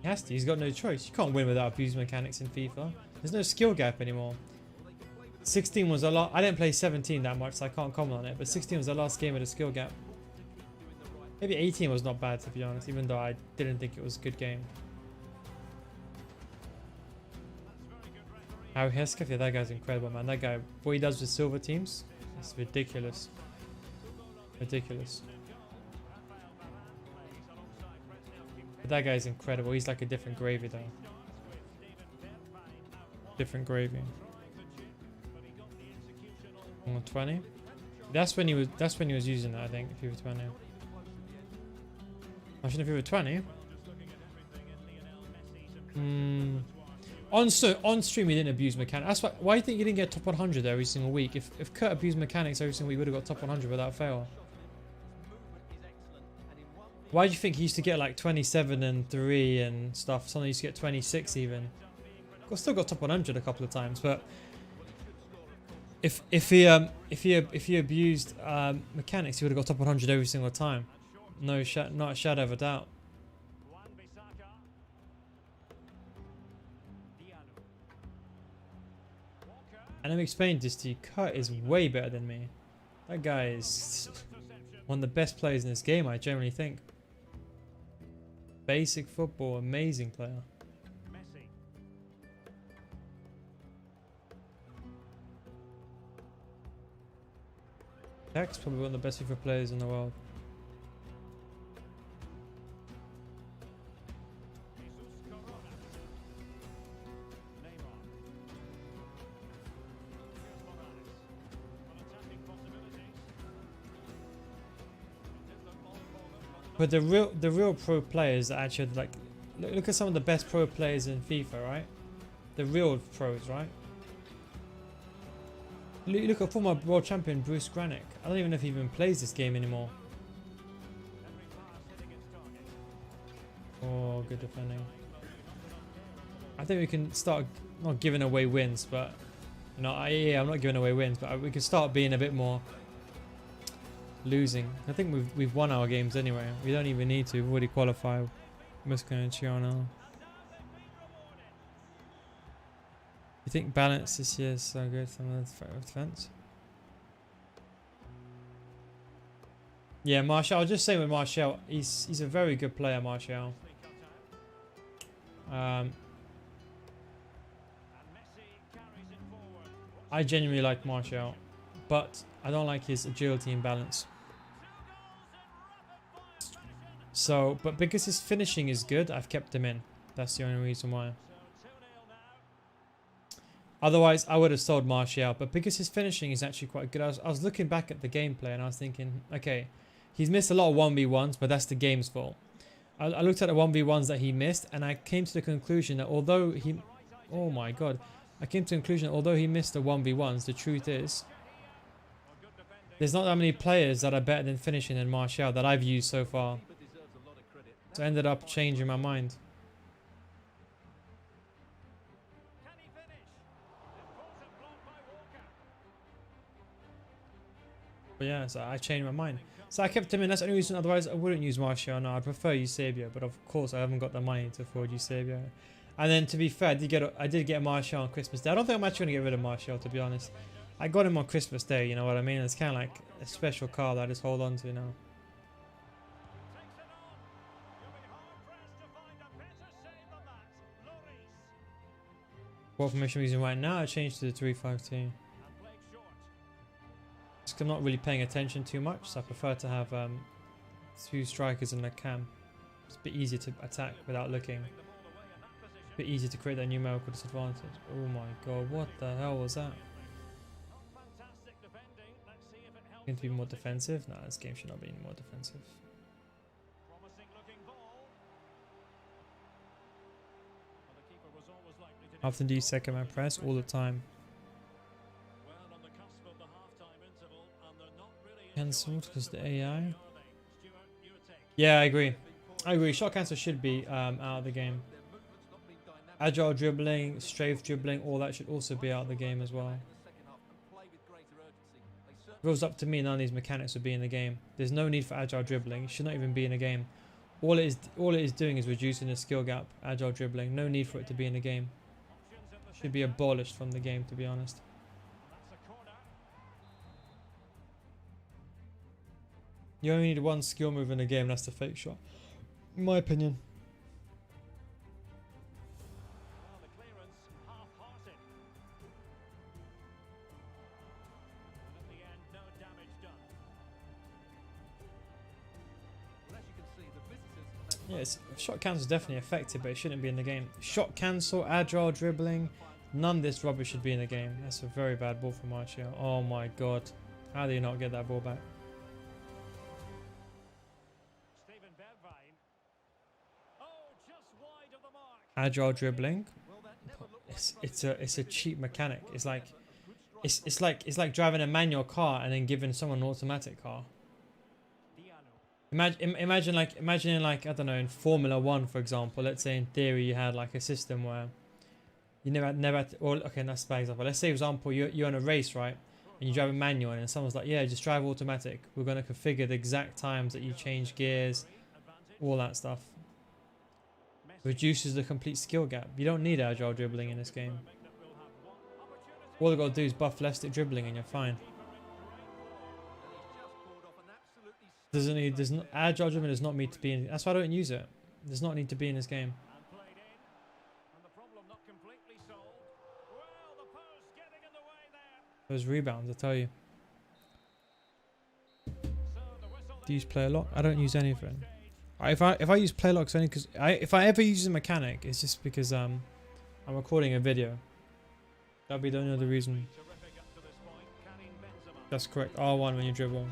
He has to. He's got no choice. You can't win without abusing mechanics in FIFA. There's no skill gap anymore. 16 was a lot. I didn't play 17 that much, so I can't comment on it. But 16 was the last game with a skill gap. Maybe 18 was not bad, to be honest, even though I didn't think it was a good game. Harry Hesketh, yeah, that guy's incredible, man. That guy, what he does with silver teams, it's ridiculous. Ridiculous. But that guy's incredible. He's like a different gravy, though. Different gravy. 20. That's when he was using it, I think. FIFA 20. I shouldn't FIFA 20. On stream he didn't abuse mechanics. That's why do you think he didn't get top 100 every single week? If Kurt abused mechanics every single week, he would have got top 100 without fail. Why do you think he used to get like 27 and 3 and stuff? Sometimes he used to get 26 even. Still got top 100 a couple of times, but if he abused mechanics, he would have got top 100 every single time. Not a shadow of a doubt. And I'm explaining this to you. Kurt is way better than me. That guy is One of the best players in this game, I generally think. Basic football, amazing player. Messi. Jack's probably one of the best FIFA players in the world. Jesus Corona. Neymar. Here's Morales. On attacking possibilities. Did the ball forward, But the real pro players that actually like look at some of the best pro players in FIFA, right? The real pros, right? Look at former world champion Bruce Granick. I don't even know if he even plays this game anymore. every pass hitting its target. Oh, good defending. I think we can start not giving away wins, but you know, I'm not giving away wins, but we can start being a bit more losing. I think we've won our games anyway. We don't even need to. We've already qualified. Musco and Chiano. You think balance this year is so good from the defense? Yeah, Martial. I'll just say with Martial, he's a very good player, Martial. And Messi carries it forward. I genuinely like Martial, but I don't like his agility and balance. So, but because his finishing is good, I've kept him in. That's the only reason why. So 2-0 now. Otherwise, I would have sold Martial, but because his finishing is actually quite good, I was looking back at the gameplay and I was thinking, okay, he's missed a lot of 1v1s, but that's the game's fault. I looked at the 1v1s that he missed and I came to the conclusion that although he... Oh my god. I came to the conclusion that although he missed the 1v1s, the truth is, Well, good defending. there's not that many players that are better than finishing than Martial that I've used so far. So I ended up changing my mind. Can he finish? Important block by Walker. But yeah, so I changed my mind. So I kept him in. That's the only reason. Otherwise, I wouldn't use Martial. No, I'd prefer Eusebio. But of course, I haven't got the money to afford Eusebio. And then, to be fair, I did get Martial on Christmas Day. I don't think I'm actually going to get rid of Martial, to be honest. I got him on Christmas Day. You know what I mean? It's kind of like a special card that I just hold on to now. Takes it on. You'll be hard-pressed to find a better save than that. Lloris. What formation I'm using right now, I changed to the 3-5-2. And played short. Just 'cause I'm not really paying attention too much, so I prefer to have two strikers in the cam. It's a bit easier to attack without looking. Giving the ball away in that position. A bit easier to create that numerical disadvantage. Oh my god, what the hell was that? Not fantastic defending. Let's see if it helps. Going to be more defensive? No, this game should not be any more defensive. Promising looking ball. Well, the keeper was always likely to How often do you second man press? All the time. Well, on the cusp of the half-time interval, and they're not really Cancelled because the AI. are they? Stuart, your take. Yeah, I agree. I agree. Shot cancel should be out of the game. Agile dribbling, strafe dribbling, all that should also be out of the game as well. If it was up to me, none of these mechanics would be in the game. There's no need for agile dribbling. It should not even be in the game. All it is doing is reducing the skill gap. Agile dribbling. No need for it to be in the game. Options in the Should be abolished from the game, to be honest. That's a corner. You only need one skill move in the game. That's the fake shot. In my opinion. Well, the clearance half-hearted. And in the end, no damage done. Yes, shot cancel is definitely effective, but it shouldn't be in the game. Shot cancel, agile dribbling, none of this rubbish should be in the game. That's a very bad ball from Martial. Oh my god. How do you not get that ball back? Stephen Bergwijn. Oh, just wide of the mark. Agile dribbling. It's a cheap mechanic. It's like driving a manual car and then giving someone an automatic car. Imagine like I don't know, in Formula 1, for example. Let's say in theory you had like a system where you never had to, or okay, that's a bad example. Let's say, for example, you're on a race, right, and you drive a manual, and someone's like, yeah, just drive automatic. We're going to configure the exact times that you change gears, all that stuff. Reduces the complete skill gap. You don't need agile dribbling in this game. All they've got to do is buff left stick dribbling and you're fine. Doesn't need. There's not agile dribbling does not need to be in. That's why I don't use it. Does not need to be in this game. And played in. And the problem not completely solved. Well, the post getting in the way there. Those rebounds, I tell you. So the whistle Do you use play lock? I don't use anything. If I use play locks only because if I ever use a mechanic, it's just because I'm recording a video. That'll be the only other reason. terrific up to this point. Karim Benzema. That's correct. R1 when you dribble.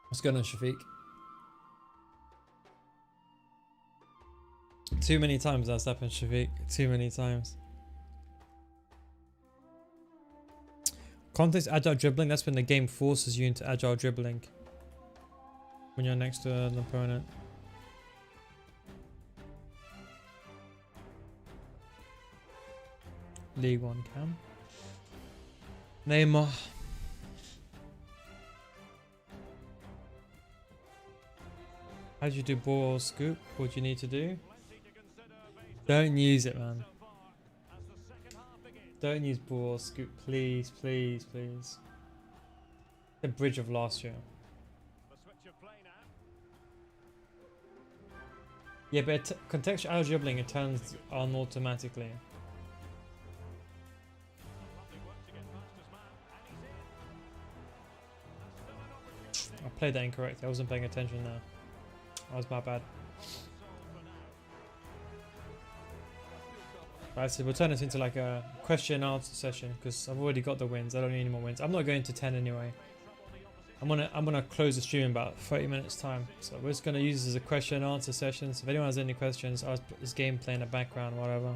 What's going on, Shafiq? Too many times that's happened, Shafiq. Too many times. Context agile dribbling, that's when the game forces you into agile dribbling. When you're next to an opponent. League 1 cam. Neymar. How do you do ball or scoop? What do you need to do? Don't use it, man. Don't use ball or scoop, please, please, please. The bridge of last year. Yeah, but contextual dribbling, it turns on automatically. I played that incorrectly. I wasn't paying attention there. That was my bad. Right, so we'll turn this into like a question and answer session because I've already got the wins. I don't need any more wins. I'm not going to 10 anyway. I'm gonna close the stream in about 30 minutes time. So we're just gonna use this as a question and answer session. So if anyone has any questions, I'll put this gameplay in the background, whatever.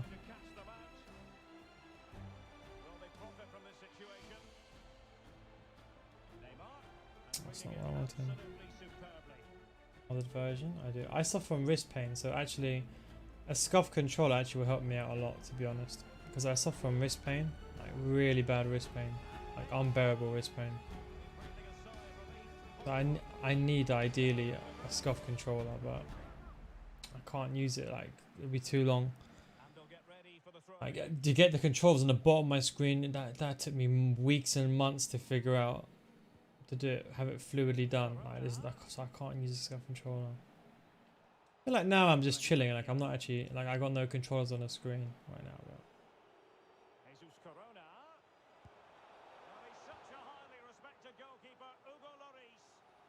That's not what I wanted. Other version, I do. I suffer from wrist pain, so actually a scuff controller actually will help me out a lot, to be honest, because I suffer from wrist pain, like really bad wrist pain, like unbearable wrist pain. So I need ideally a scuff controller, but I can't use it, like it'll be too long. Like to get the controls on the bottom of my screen, that took me weeks and months to figure out. To do it, have it fluidly done. Like this, so I can't use a scuff controller. I feel like now I'm just chilling. Like I'm not actually like I got no controllers on the screen right now. But.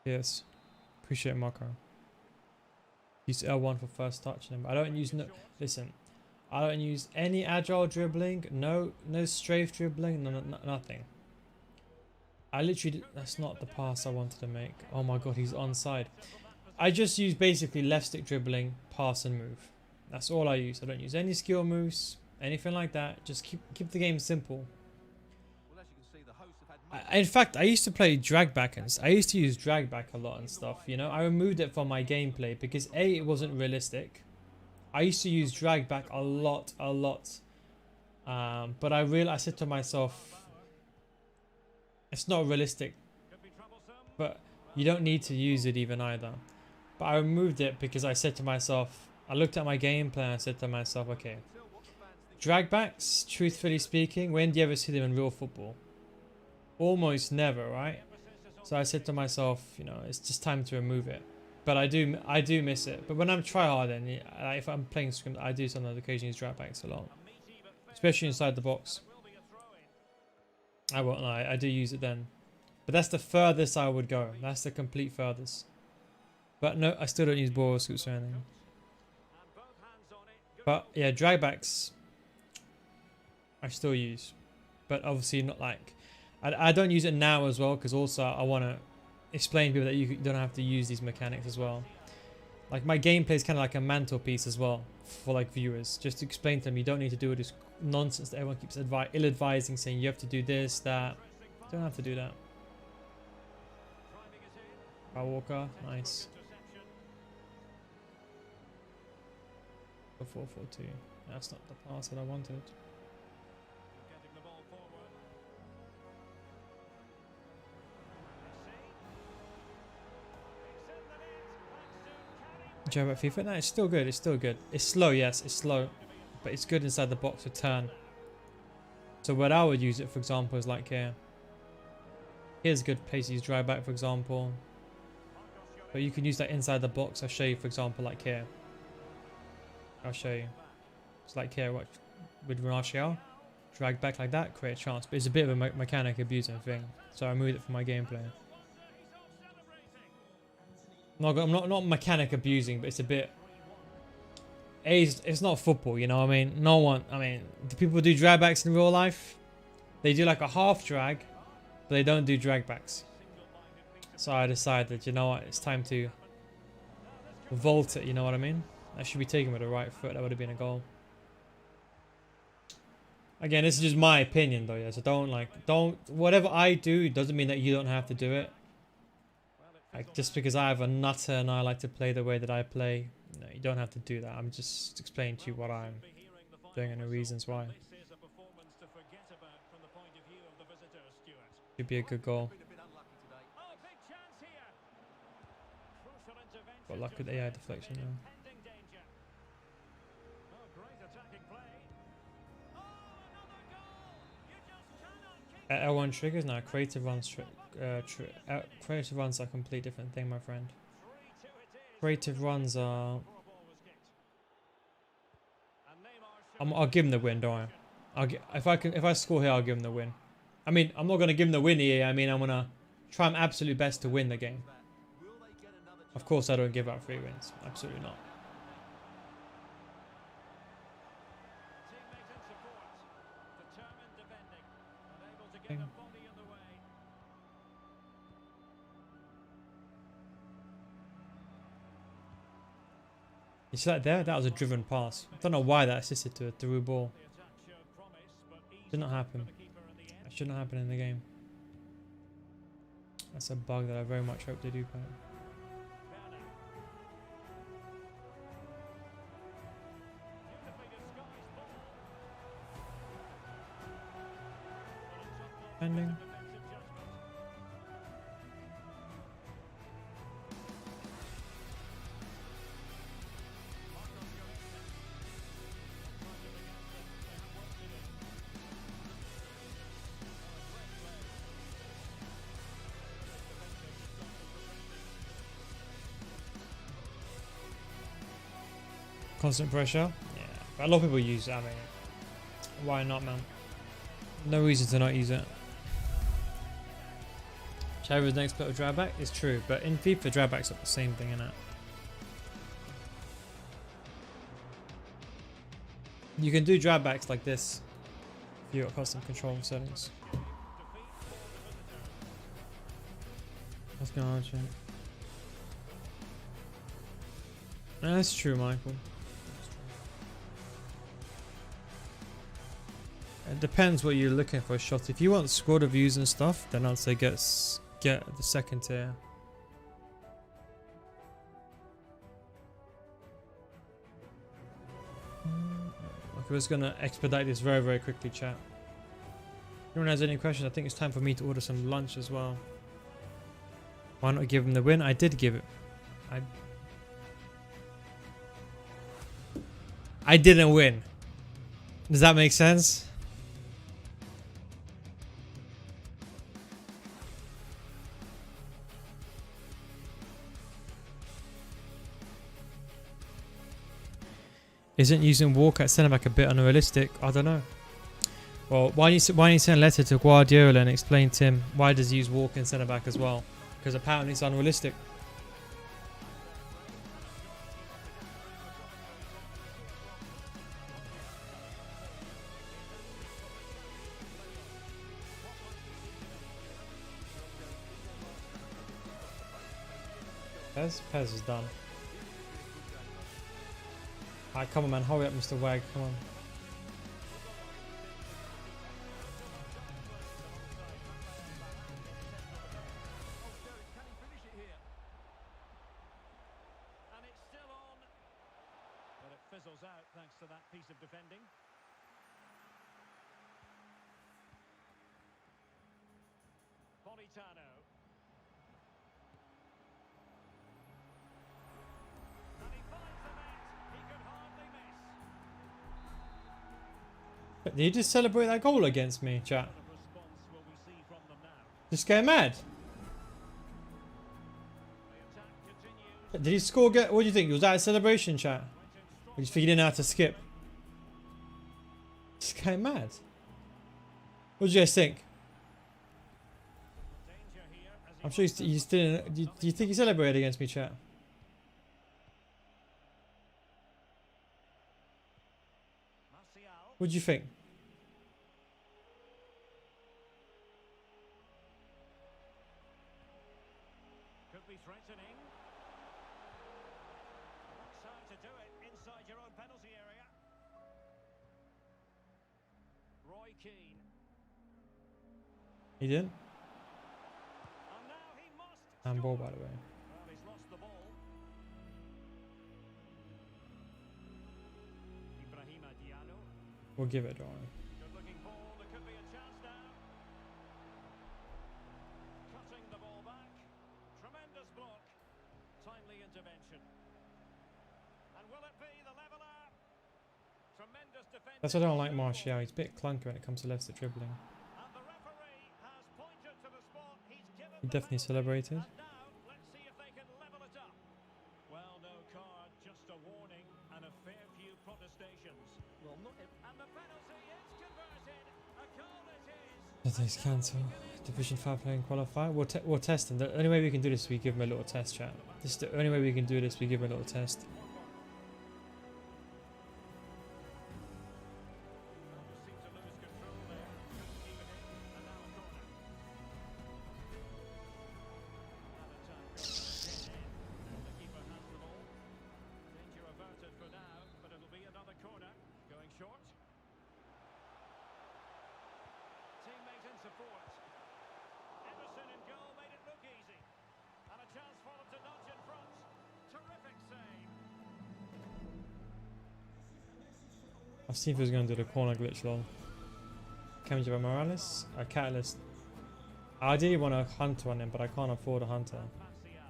Yes, appreciate it, Marco. Use L1 for first touch. But I don't use no. Listen, I don't use any agile dribbling. No strafe dribbling. No, nothing. I literally, that's not the pass I wanted to make. Oh my god, he's onside. I just use basically left stick dribbling, pass and move. That's all I use. I don't use any skill moves, anything like that. Just keep the game simple. In fact, I used to play drag back and I used to use drag back a lot and stuff, you know. I removed it from my gameplay because A, it wasn't realistic. I used to use drag back a lot. But I said to myself, it's not realistic, but you don't need to use it even either. But I removed it because I said to myself, I looked at my gameplay and I said to myself, okay, drag backs, truthfully speaking, when do you ever see them in real football? Almost never, right? So I said to myself, you know, it's just time to remove it. But I do miss it. But when I'm tryharding, if I'm playing scrims, I do sometimes occasionally use drag backs a lot, especially inside the box. I won't lie, I do use it then. But that's the furthest I would go. That's the complete furthest. But no, I still don't use ball scoops or anything. But yeah, dragbacks I still use. But obviously not like... I don't use it now as well, because also I want to explain to people that you don't have to use these mechanics as well. Like my gameplay is kind of like a mantelpiece as well for like viewers. Just to explain to them, you don't need to do this nonsense that everyone keeps ill-advising, saying you have to do this, that. You don't have to do that. Power Walker, nice. 4-4-2. That's not the pass that I wanted. Do you have FIFA? No, it's still good. It's still good. It's slow, yes, it's slow, but it's good inside the box to turn. So what I would use it, for example, is like here. Here's a good place to use drag back, for example. But you can use that inside the box. I'll show you, for example, like here. I'll show you. It's like here, what with Martial, drag back like that, create a chance. But it's a bit of a mechanic abusing thing, so I moved it from my gameplay. I'm not mechanic abusing, but it's a bit. It's not football, you know what I mean? No one, I mean, do people do drag backs in real life? They do like a half drag, but they don't do drag backs. So I decided, you know what, it's time to vault it, you know what I mean? I should be taking with the right foot, that would have been a goal. Again, this is just my opinion though, yeah, so whatever I do doesn't mean that you don't have to do it. Like, just because I have a nutter and I like to play the way that I play, no, you don't have to do that. I'm just explaining to you what I'm doing and the reasons why. Should be a good goal. Got luck with AI deflection now. L1 triggers? No, creative runs. Creative runs are a complete different thing, my friend. Creative runs are. I'll give him the win, don't I? If I score here, I'll give him the win. I mean, I'm not gonna give him the win here. I mean, I'm gonna try my absolute best to win the game. Of course, I don't give out 3 wins. Absolutely not. Okay. You see that there? That was a driven pass. I don't know why that assisted to a through ball. Should not happen. That should not happen in the game. That's a bug that I very much hope they do play. Ending. Constant pressure. Yeah, a lot of people use it. I mean, why not, man? No reason to not use it. Whichever next bit of drawback is true, but in FIFA, drawbacks are the same thing, innit? You can do drawbacks like this if you've got custom control settings. What's going on, chat? That's true, Michael. It depends what you're looking for a shot. If you want squad reviews and stuff, then I'd say get the second tier. Okay, we're just gonna expedite this very, very quickly, chat. If anyone has any questions, I think it's time for me to order some lunch as well. Why not give him the win? I did give it. I didn't win. Does that make sense? Isn't using Walker at centre back a bit unrealistic? I don't know. Well, why don't you send a letter to Guardiola and explain to him why does he use Walker in centre back as well? Because apparently it's unrealistic. Pez is done. Alright, come on, man. Hurry up, Mr. Wag. Come on. And it's still on, but it fizzles out thanks to that piece of defending. Politano. And he finds the net. He could hardly miss. Did he just celebrate that goal against me, chat? What response will we see from them now? Just get mad. The attack continues. Did he score? What do you think? Was that a celebration, chat? Or just figured he didn't know how to skip? Just get mad. What do you guys think? Danger here as he I'm sure you still. Do you think he celebrated against me, chat? Martial. What do you think? Could be threatening. That's how to do it inside your own penalty area. Roy Keane. He didn't. And now he must Handball, score. by the way. Well, he's lost the ball. Ibrahima Diallo. We'll give it, don't worry. Good looking ball. There could be a chance now. Cutting the ball back. Tremendous block. Timely intervention. And will it be the leveller? Tremendous defense. That's why I don't like Martial. He's a bit clunky when it comes to left-foot dribbling. And the referee has pointed to the spot. He's given He the definitely penalty. celebrated. And now let's see if they can level it up. Well, no card, just a warning and a fair few protestations. Well, not and the penalty is converted. A goal it is. Nothing's cancelled. Division 5 playing qualify. We'll test him. The only way we can do this is we give him a little test, chat. This is the only way we can do this. We give him a little test. Seemed to lose control there. Couldn't keep it in. And now a corner. And attack goes dead end. And the keeper has the ball. Danger averted for now, but it'll be another corner. Going short. Teammate in support. Emerson in goal made it look easy. And a chance for him to nudge in front. Terrific save. I've seen if he was going to do the corner glitch long. Cambridge by Morales. A catalyst. I ideally want a hunter on him, but I can't afford a hunter. Martial.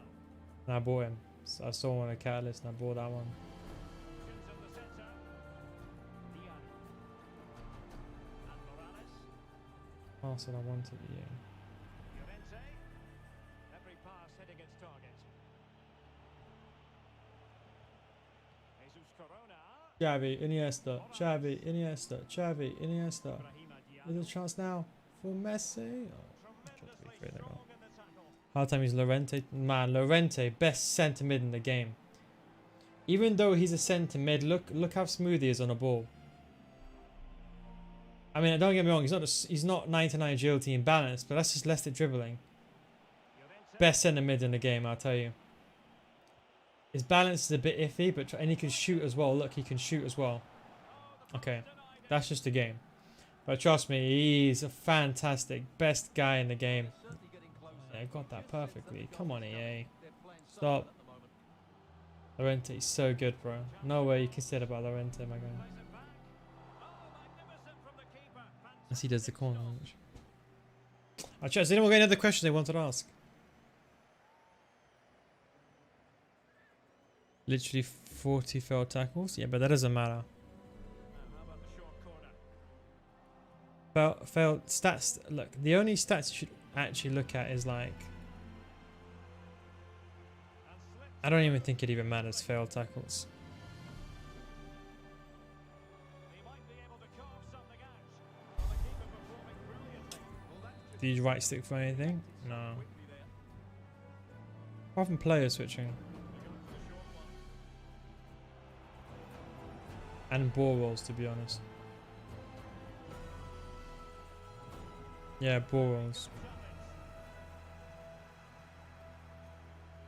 And I bought him. So I saw one a catalyst and I bought that one. Options in the centre. Diallo. And Morales. That's what I wanted. Yeah. Llorente. Every pass hitting its target. Jesus Corona. Xavi, Iniesta, Xavi, Iniesta, Xavi, Iniesta. Ibrahima There's a Diallo. chance now for Messi. Oh, Tremendously there we go. strong in the tackle. Hard time is Llorente. Man, Llorente, best centre mid in the game. Even though he's a centre mid, look how smooth he is on a ball. I mean, don't get me wrong, he's not 99 agility and balance, but that's just Leicester dribbling. Llorente. Best centre mid in the game, I'll tell you. His balance is a bit iffy, but and he can shoot as well. Look, he can shoot as well. Okay, that's just the game. But trust me, he's a fantastic, best guy in the game. Yeah, got that perfectly. Come on, EA. Stop. Llorente is so good, bro. No way you can say that about Llorente, my guy. Plays it back. Oh, magnificent from the keeper. As he does the corner. I checked. Does anyone got any other questions they wanted to ask? Literally 40 failed tackles. Yeah, but that doesn't matter. Now, how about the short corner? Failed stats. Look, the only stats you should actually look at is like. And slipped. I don't even think it even matters. Failed tackles. He might be able to carve something out. Well, the keeper performing brilliantly. Well, that's Do you right stick for anything? No. Apart from player switching and ball rolls, to be honest. Yeah, ball rolls.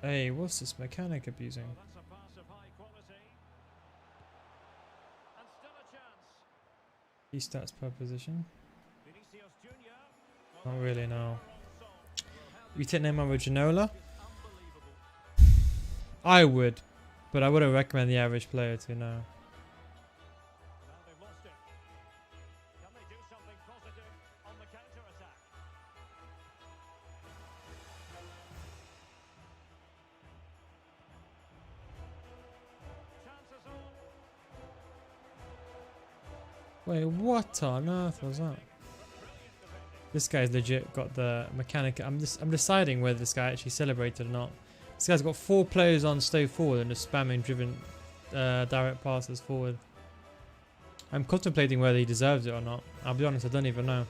Hey, what's this mechanic abusing? Well, that's a pass of high quality. And still a chance. Key stats per position. Vinicius Junior. Not really, no. You take name over Ginola? I would, but I wouldn't recommend the average player to, no. Now they've lost it. Can they do something positive on the counter-attack? Chances on. Wait, what on earth was that? This guy's legit got the mechanic. I'm deciding whether this guy actually celebrated or not. This guy's got 4 players on stay forward and just spamming driven direct passes forward. I'm contemplating whether he deserves it or not. I'll be honest, I don't even know.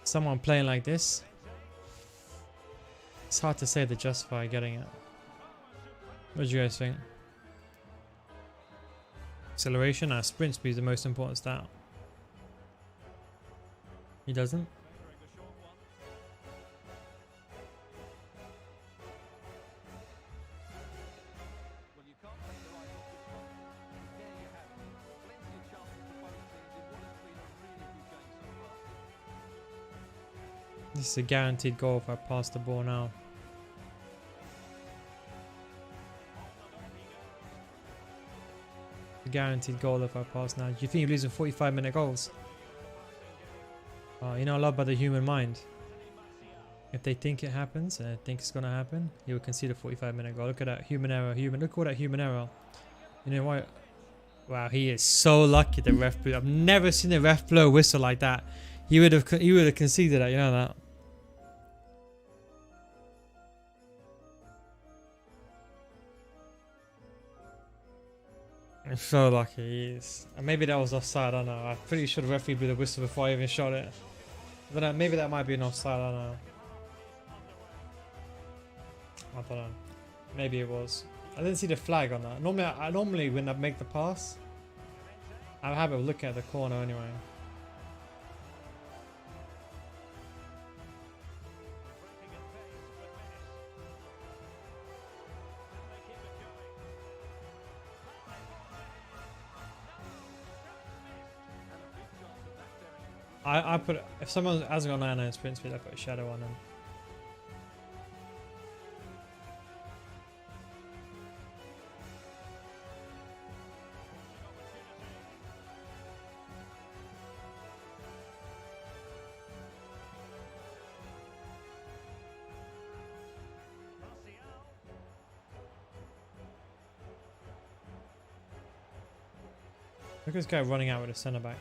Someone playing like this, it's hard to say to justify getting it. What do you guys think? Acceleration? Sprint speed is the most important stat. He doesn't? This is a guaranteed goal if I pass the ball now. A guaranteed goal if I pass now. Do you think you're losing 45-minute goals? You know a lot about the human mind. If they think it happens and they think it's gonna happen, you will concede a 45-minute goal. Look at that human error. Look at all that human error. You know why? Wow, he is so lucky. The ref blew. I've never seen a ref blow a whistle like that. He would have conceded that. You know that. I'm so lucky he is. And maybe that was offside, I don't know. I'm pretty sure the referee blew the whistle before I even shot it. But maybe that might be an offside, I don't know. I don't know. Maybe it was. I didn't see the flag on that. Normally when I make the pass, I'll have a look at the corner anyway. I put, if someone hasn't got 99 sprint speed, I put a shadow on them. Look at this guy running out with a centre back.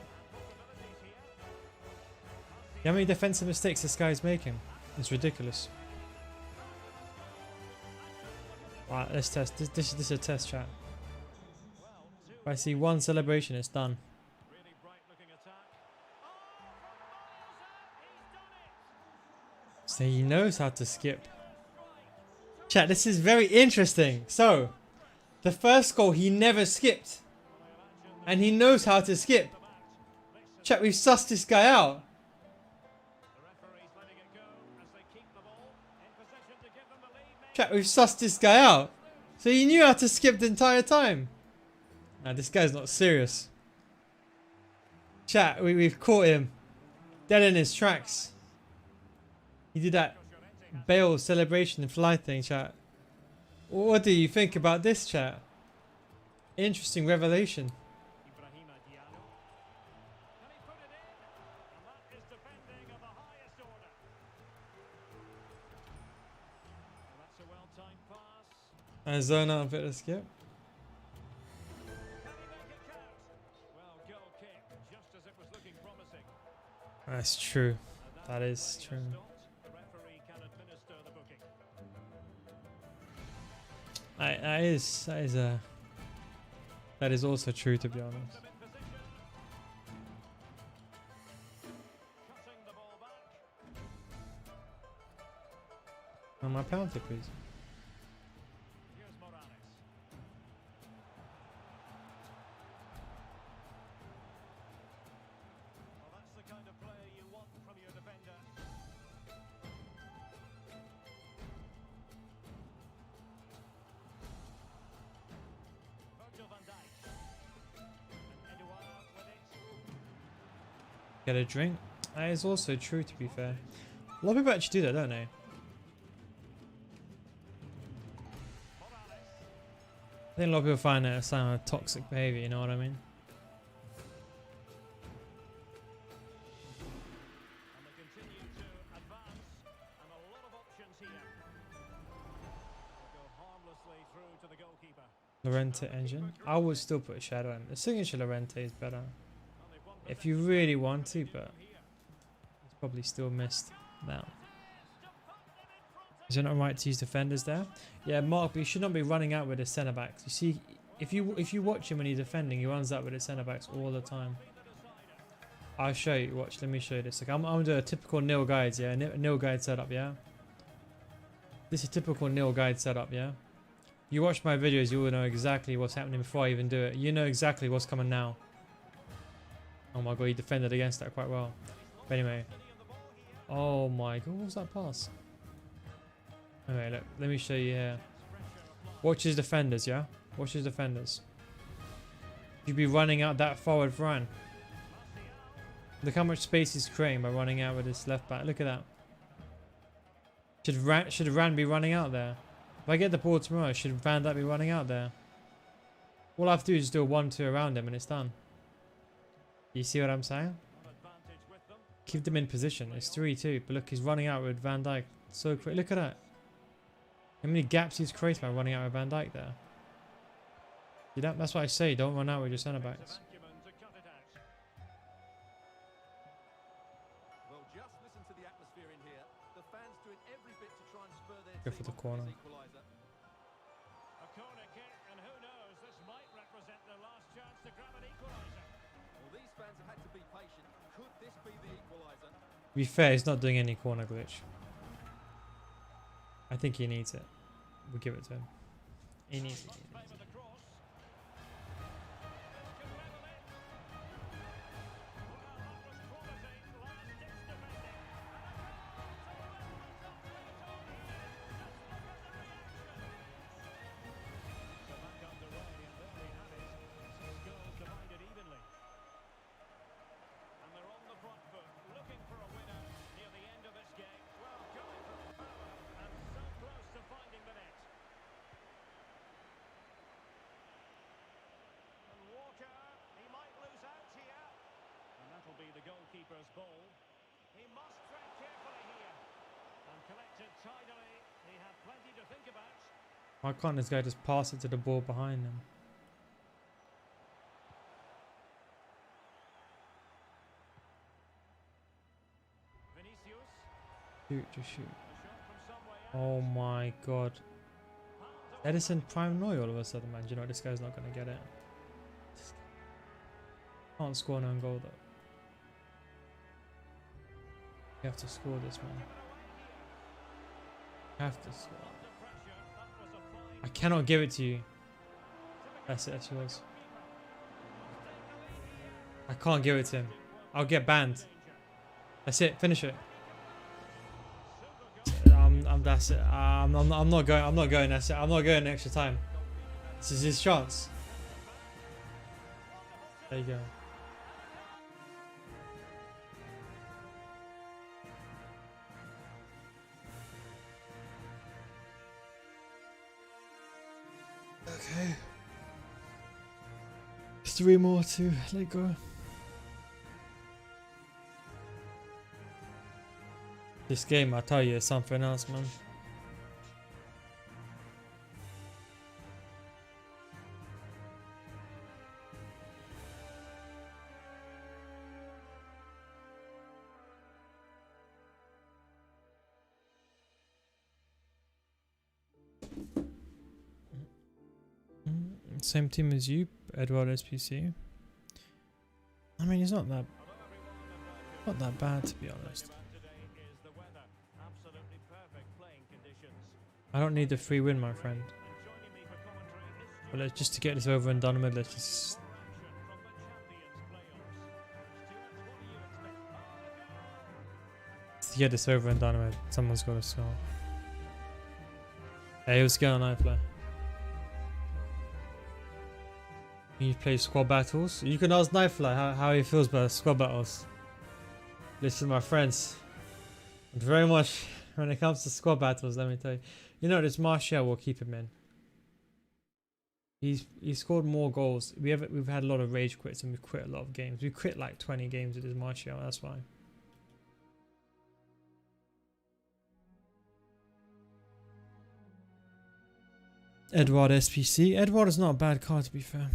How many defensive mistakes this guy's making? It's ridiculous. Right, let's test. This is a test, chat. If I see one celebration, it's done. So he knows how to skip. Chat, this is very interesting. So, the first goal he never skipped. And he knows how to skip. Chat, we've sussed this guy out. Chat, we've sussed this guy out. So he knew how to skip the entire time. Nah, this guy's not serious. Chat, we've caught him. Dead in his tracks. He did that Bale celebration and fly thing, chat. What do you think about this, chat? Interesting revelation. And zone out a bit of skip. That's true. That is true. That is also true, to be honest. On my penalty, please. Get a drink. That is also true, to be fair. A lot of people actually do that, don't they? I think a lot of people find that a sign of toxic behavior, you know what I mean? Lorente engine. I would still put Shadow in. The signature Lorente is better if you really want to, but it's probably still missed now. Is it not right to use defenders there? Yeah, Mark, but you should not be running out with his centre backs. You see, if you watch him when he's defending, he runs out with his centre backs all the time. I'll show you. Watch. Let me show you this. Like, I'm gonna do a typical NealGuides. Yeah, NealGuide setup. Yeah. This is typical NealGuide setup. Yeah. You watch my videos, you will know exactly what's happening before I even do it. You know exactly what's coming now. Oh my god, he defended against that quite well. But anyway. Oh my god, what was that pass? Anyway, look, let me show you here. Watch his defenders, yeah? Watch his defenders. You'd be running out that forward run. Look how much space he's creating by running out with his left back. Look at that. Should Ran be running out there? If I get the ball tomorrow, should Van Dijk be running out there? All I have to do is do a 1-2 around him and it's done. You see what I'm saying? Keep them in position. It's 3-2. But look, he's running out with Van Dijk so quick. Look at that. How many gaps he's created by running out with Van Dijk there? See that? That's what I say. Don't run out with your centre backs. Go for the corner. To be fair, he's not doing any corner glitch. I think he needs it. We'll give it to him. He needs it. The goalkeeper's ball. He must tread carefully here and collect it tidily. He had plenty to think about. Why can't this guy just pass it to the ball behind him? Vinicius. Shoot, just shoot. Oh my god. Edison Prime Noy all of a sudden, man. Do you know what? This guy's not going to get it. Can't score an own goal though. You have to score this, man. You have to score. I cannot give it to you. That's it, that's yours. I can't give it to him. I'll get banned. That's it, finish it. That's it. I'm not going, that's it. I'm not going extra time. This is his chance. There you go. Okay. 3 more to let go. This game, I tell you, is something else, man. Same team as you, Edward SPC. I mean, he's not that bad, to be honest. I don't need the free win, my friend. But let's just to get this over and done with. Let's just. To get this over and done with, someone's got to score. Hey, what's going on, iPlay? You play squad battles. You can ask Knifefly how he feels about squad battles. Listen, my friends, very much when it comes to squad battles, let me tell you. You know, this Martial will keep him in. He's scored more goals. We've had a lot of rage quits and we've quit a lot of games. We quit like 20 games with this Martial. That's why. Edward SPC. Edward is not a bad card, to be fair.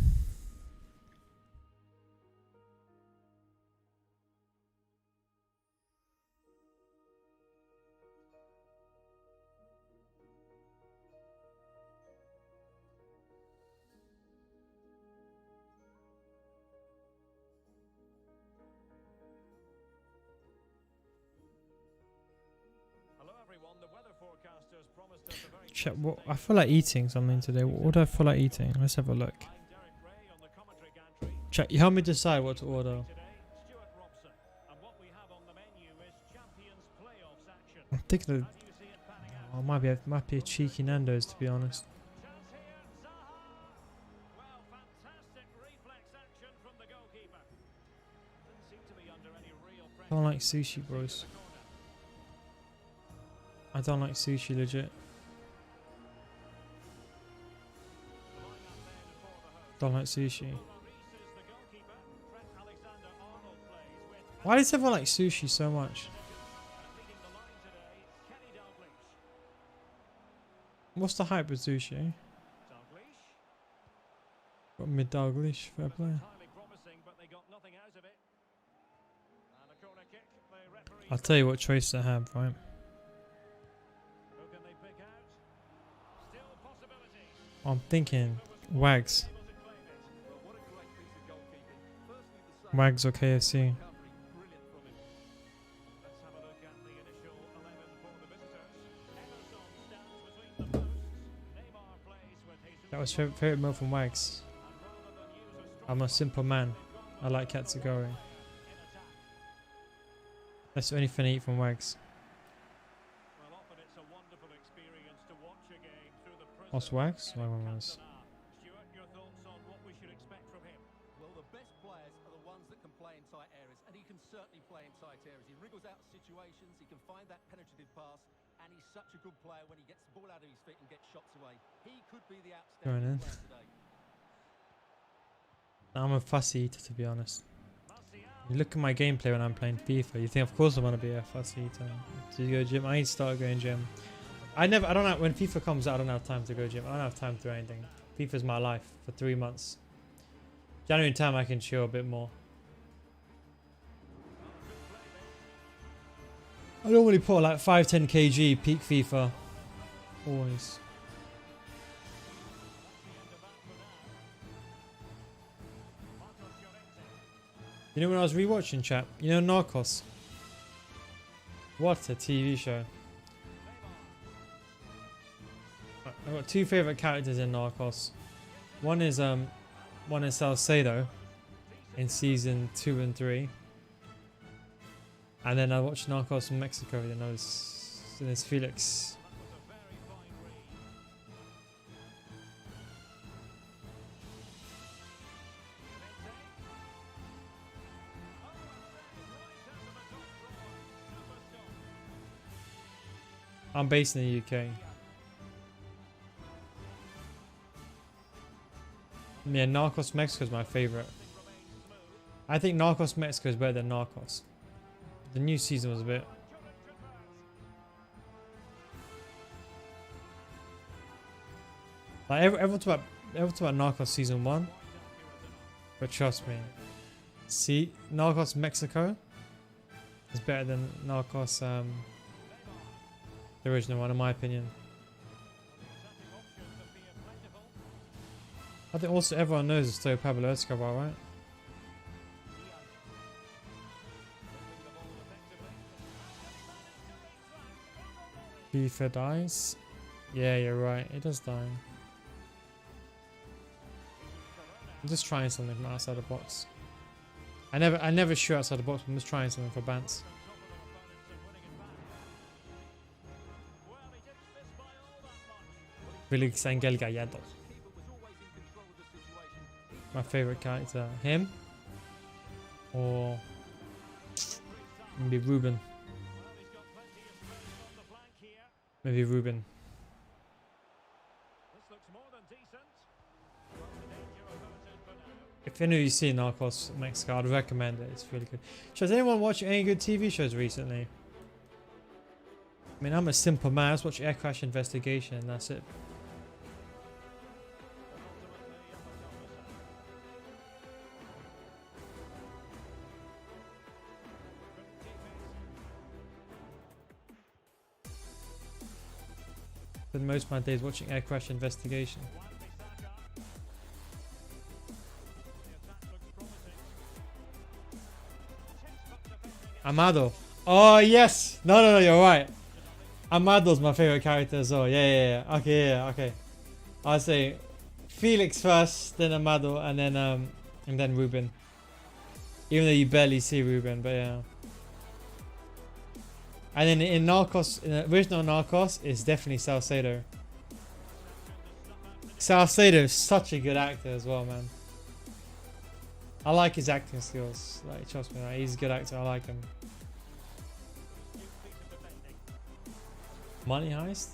Hello everyone, the weather forecasters promised us a very Check what I feel like eating something today. What do I feel like eating? Let's have a look. I'm Derek Ray on the commentary gantry. Check. You help me decide what to order. Today, Stuart Robson. And what we have on the menu is Champions Playoffs action. I'm thinking of, How do you see it panning out? oh, might be a cheeky Nando's, to be honest. Chance here, Zaha. Well, fantastic reflex action from the goalkeeper. Didn't seem to be under any real I pressure. don't like sushi, bros. I don't like sushi, legit. Don't like sushi. Why does everyone like sushi so much? What's the hype with sushi? Got mid Dalglish, fair play. I'll tell you what choice I have, right? I'm thinking Wags. Wags or KFC. That was favourite meal from Wags. I'm a simple man. I like katsugori. That's the only thing I eat from Wags. What's Wags? Stuart, your thoughts on what we should expect from him? Well, the best players are the ones that can play in tight areas, and he can certainly play in tight areas. He wriggles out of situations, he can find that penetrative pass, and he's such a good player when he gets the ball out of his feet and gets shots away. He could be the outstanding player today. I'm a fussy eater, to be honest. You look at my gameplay when I'm playing FIFA, you think of course I'm gonna be a fussy eater. Do you go gym? I need to start going gym. I don't have, when FIFA comes out, I don't have time to go gym. I don't have time to do anything. FIFA's my life for 3 months. January time I can chill a bit more. I normally put like 5-10 kg peak FIFA. Always. You know when I was rewatching, chat? You know Narcos? What a TV show. I've got 2 favourite characters in Narcos. One is Salcedo in season 2 and 3. And then I watched Narcos in Mexico, and there's Felix. I'm based in the UK. Yeah, Narcos Mexico is my favorite. I think Narcos Mexico is better than Narcos. The new season was a bit... Like everyone talk about Narcos season 1, but trust me, see, Narcos Mexico is better than Narcos the original one, in my opinion. I think also everyone knows the story of Pablo Escobar, right? FIFA dies? Yeah, you're right. It does die. I'm just trying something from outside the box. I never shoot outside the box, but I'm just trying something for Bants. Felix Angel Gallardo. My favorite character, him or maybe Ruben. Maybe Ruben. If any of you see Narcos Mexico, I'd recommend it. It's really good. Has anyone watched any good TV shows recently? I mean, I'm a simple man. I just watch Air Crash Investigation and that's it. spend most of my days watching air crash investigation. Amado. Oh yes. No, you're right. Amado's my favorite character as well. Yeah. Okay. I'll say Felix first, then Amado, and then Ruben. Even though you barely see Ruben, but yeah. And then in Narcos, in the original Narcos, it's definitely Salcedo. Salcedo is such a good actor as well, man. I like his acting skills. Like, trust me, like, he's a good actor. I like him. Money Heist?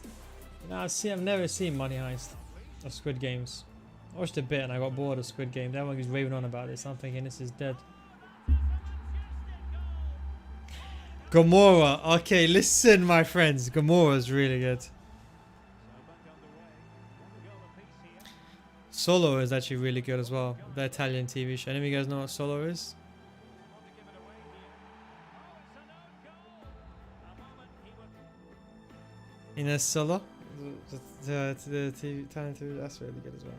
No, I've never seen Money Heist or Squid Games. I watched a bit and I got bored of Squid Games. Everyone was raving on about this. I'm thinking this is dead. Gamora. Okay, listen, my friends. Gamora's really good. Solo is actually really good as well. The Italian TV show. Any of you guys know what Solo is? Ines Solo? The TV, Italian TV, that's really good as well.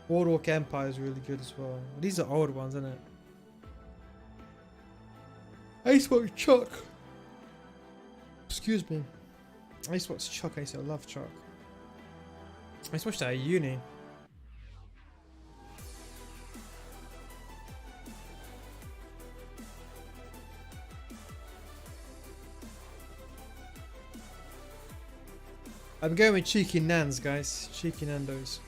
Boardwalk Empire is really good as well. These are old ones, isn't it? I used to watch Chuck. Excuse me. I used to watch Chuck. I used to love Chuck. I used to watch that at uni. I'm going with Cheeky Nans, guys. Cheeky Nandos.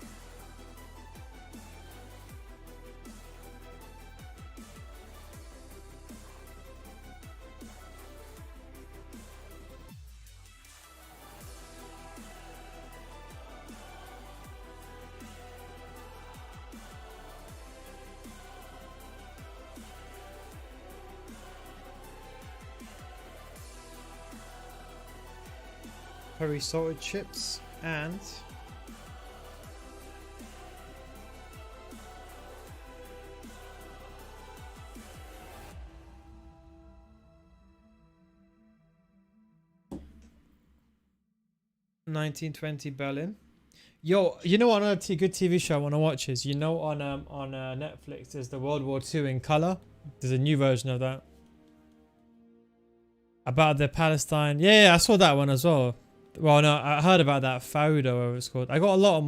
Curry salted chips and $1920 Berlin. Yo, you know what another good TV show I want to watch is, you know, on Netflix there's the World War II in color. There's a new version of that about the Palestine. Yeah, I saw that one as well. Well, no, I heard about that Fauda, whatever it's called. I got a lot on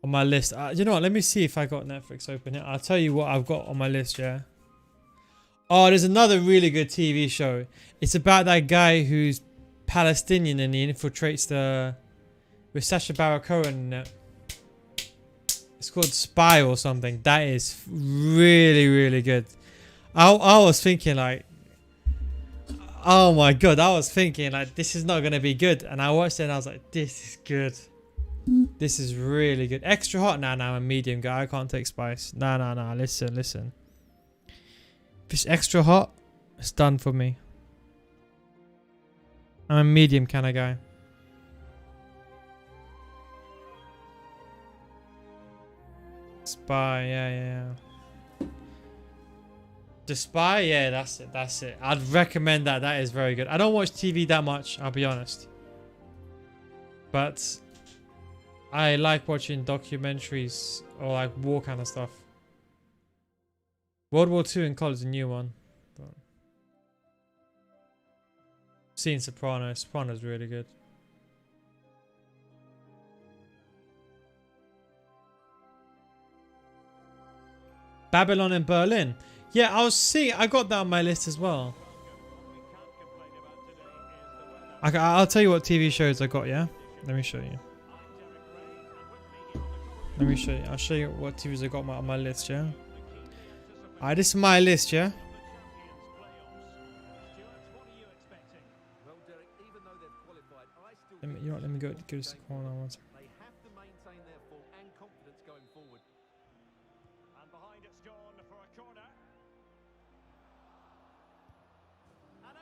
my list. You know what? Let me see if I got Netflix open here. I'll tell you what I've got on my list. Yeah. Oh, there's another really good TV show. It's about that guy who's Palestinian and he infiltrates with Sacha Baron Cohen in it. It's called Spy or something. That is really, really good. I was thinking like, oh my god, I was thinking like this is not gonna be good, and I watched it and I was like, this is good. This is really good. Extra hot now. I'm a medium guy. I can't take spice. No. Listen. If it's extra hot, it's done for me. I'm a medium kind of guy. Spy, yeah. The Spy, yeah, that's it. I'd recommend that. That is very good. I don't watch TV that much, I'll be honest. But I like watching documentaries or like war kind of stuff. World War II in college is a new one. But seen Sopranos. Sopranos is really good. Babylon in Berlin. Yeah, I got that on my list as well. I'll tell you what TV shows I got, yeah? Let me show you. I'll show you what TVs I got on my list, yeah? Alright, this is my list, yeah? Let me go this to the corner one second. They have to maintain their form and confidence going forward. And behind it's gone for a corner.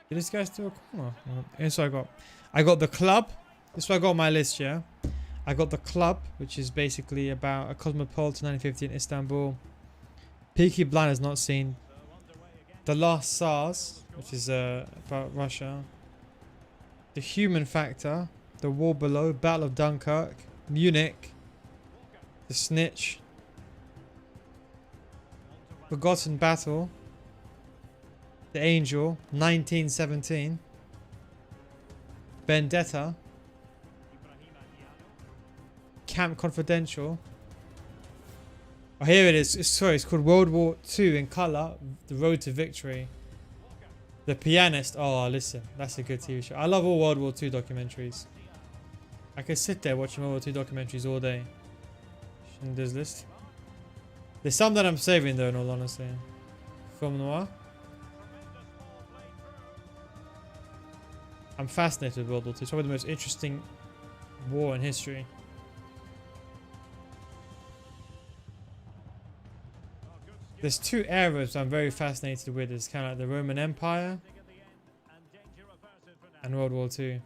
Did this guy still a corner? Here's what I got the Club. This is what I got on my list, yeah? I got the Club, which is basically about a cosmopolitan 1950 in Istanbul. Peaky Blinders not seen. The Last SARS, which is about Russia. The Human Factor, The War Below, Battle of Dunkirk, Munich, The Snitch, Forgotten Battle, The Angel, 1917, Vendetta, Camp Confidential. Oh, here it is. It's called World War II in colour, The Road to Victory. The Pianist. Oh, listen, that's a good TV show. I love all World War II documentaries. I could sit there watching World War II documentaries all day. Schindler's List. There's some that I'm saving though, in all honesty. Film noir. I'm fascinated with World War II. It's probably the most interesting war in history. There's two eras I'm very fascinated with. It's kind of like the Roman Empire and World War II.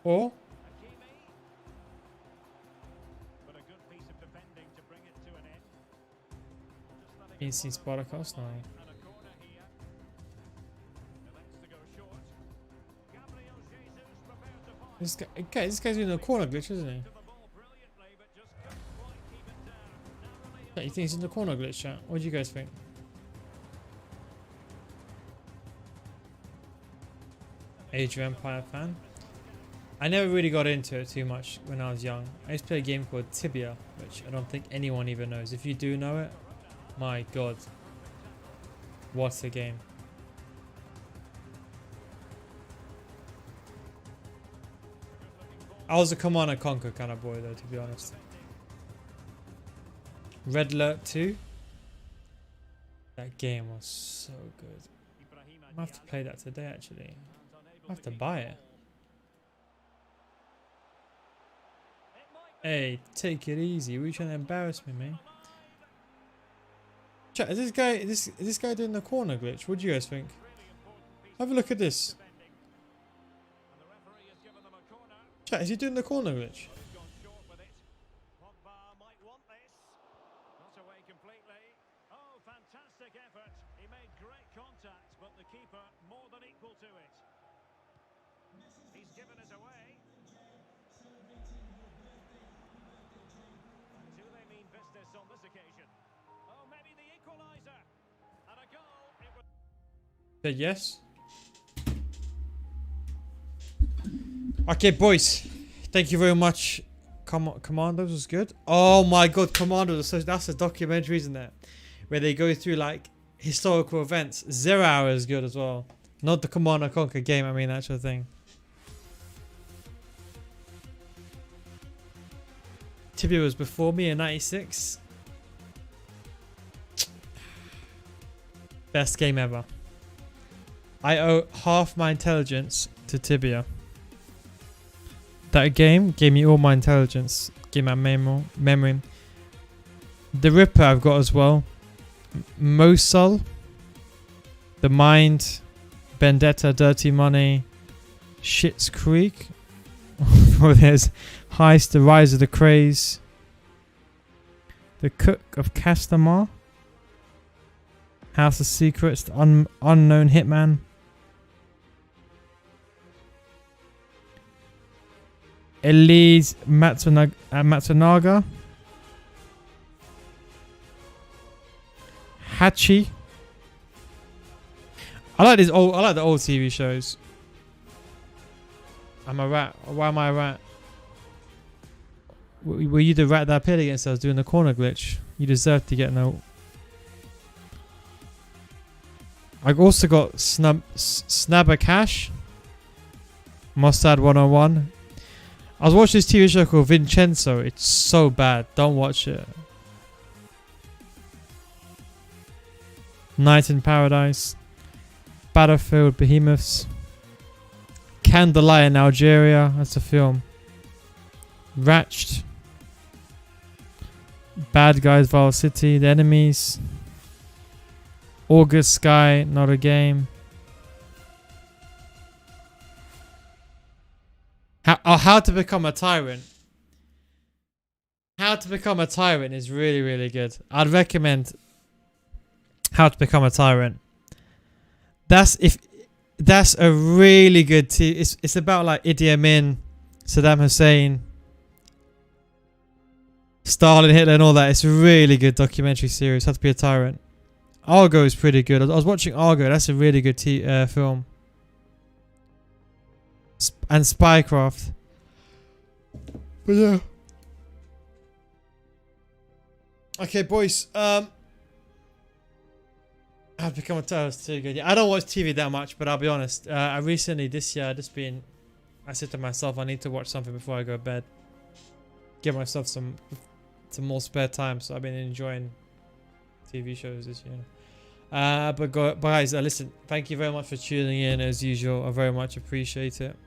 Or you seen Spartacus? No. This guy's doing a corner glitch, isn't he? You think he's in the corner glitch, chat? What do you guys think? Age of Empire fan. I never really got into it too much when I was young. I used to play a game called Tibia, which I don't think anyone even knows. If you do know it, my god. What a game. I was a Command and Conquer kind of boy though, to be honest. Red Alert 2. That game was so good. I have to play that today actually. I have to buy it. Hey, take it easy. Were you trying to embarrass me, man? Chat, is this guy doing the corner glitch? What do you guys think? Have a look at this. Chat, is he doing the corner glitch? Said yes. Okay, boys. Thank you very much. Commandos was good. Oh my god, Commandos. So that's a documentary, isn't it? Where they go through like historical events. 0 Hour is good as well. Not the Command and Conquer game, I mean actual thing. Tibia was before me in 96. Best game ever. I owe half my intelligence to Tibia. That game gave me all my intelligence. Gave me my memory. The Ripper I've got as well. Mosul. The Mind. Vendetta, Dirty Money. Schitt's Creek. Oh, there's Heist, The Rise of the Craze. The Cook of Castamar. House of Secrets. The Unknown Hitman. Elise Matsunaga. Hachi. I like the old TV shows. I'm a rat. Why am I a rat? Were you the rat that appeared against us doing the corner glitch? You deserve to get no. I've also got Snabber Cash. Mossad 101. I was watching this TV show called Vincenzo. It's so bad. Don't watch it. Night in Paradise. Battlefield Behemoths. Candlelight in Algeria. That's a film. Ratched. Bad Guys Vile City. The Enemies. August Sky. Not a game. How to Become a Tyrant. How to Become a Tyrant is really, really good. I'd recommend How to Become a Tyrant. That's a really good it's about like Idi Amin, Saddam Hussein, Stalin, Hitler and all that. It's a really good documentary series. How to Be a Tyrant. Argo is pretty good. I was watching Argo. That's a really good film. And Spycraft. But yeah. Okay, boys. How to Become a Tyrant is too good. Yeah, I don't watch TV that much, but I'll be honest. I recently, this year, I said to myself, I need to watch something before I go to bed. Give myself some more spare time. So I've been enjoying TV shows this year. But guys, listen, thank you very much for tuning in as usual. I very much appreciate it.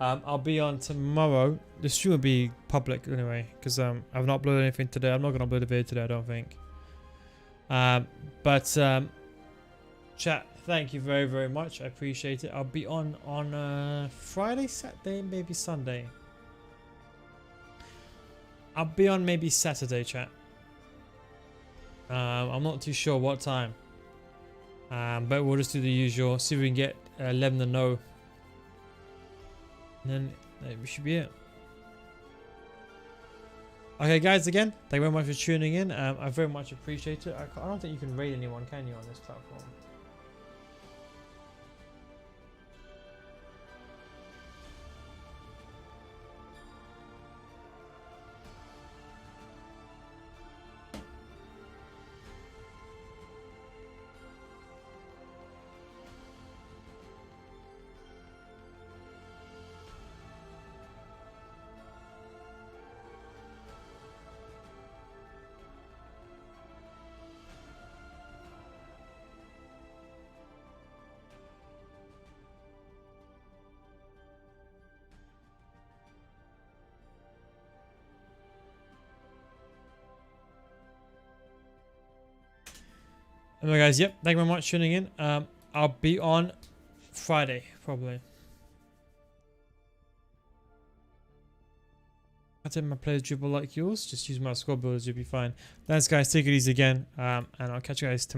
I'll be on tomorrow. The stream will be public anyway, because I've not uploaded anything today. I'm not going to upload a video today, I don't think. Chat, thank you very, very much. I appreciate it. I'll be on Friday, Saturday, maybe Sunday. I'll be on maybe Saturday, chat. I'm not too sure what time. But we'll just do the usual. See if we can get 11 to know. And then we should be it. Okay, guys, again, thank you very much for tuning in. I very much appreciate it. I don't think you can rate anyone, can you, on this platform? Anyway, guys, yep, thank you very much for tuning in. I'll be on Friday, probably. I think my players dribble like yours. Just use my squad builders, you'll be fine. Thanks, guys. Take it easy again. And I'll catch you guys tomorrow.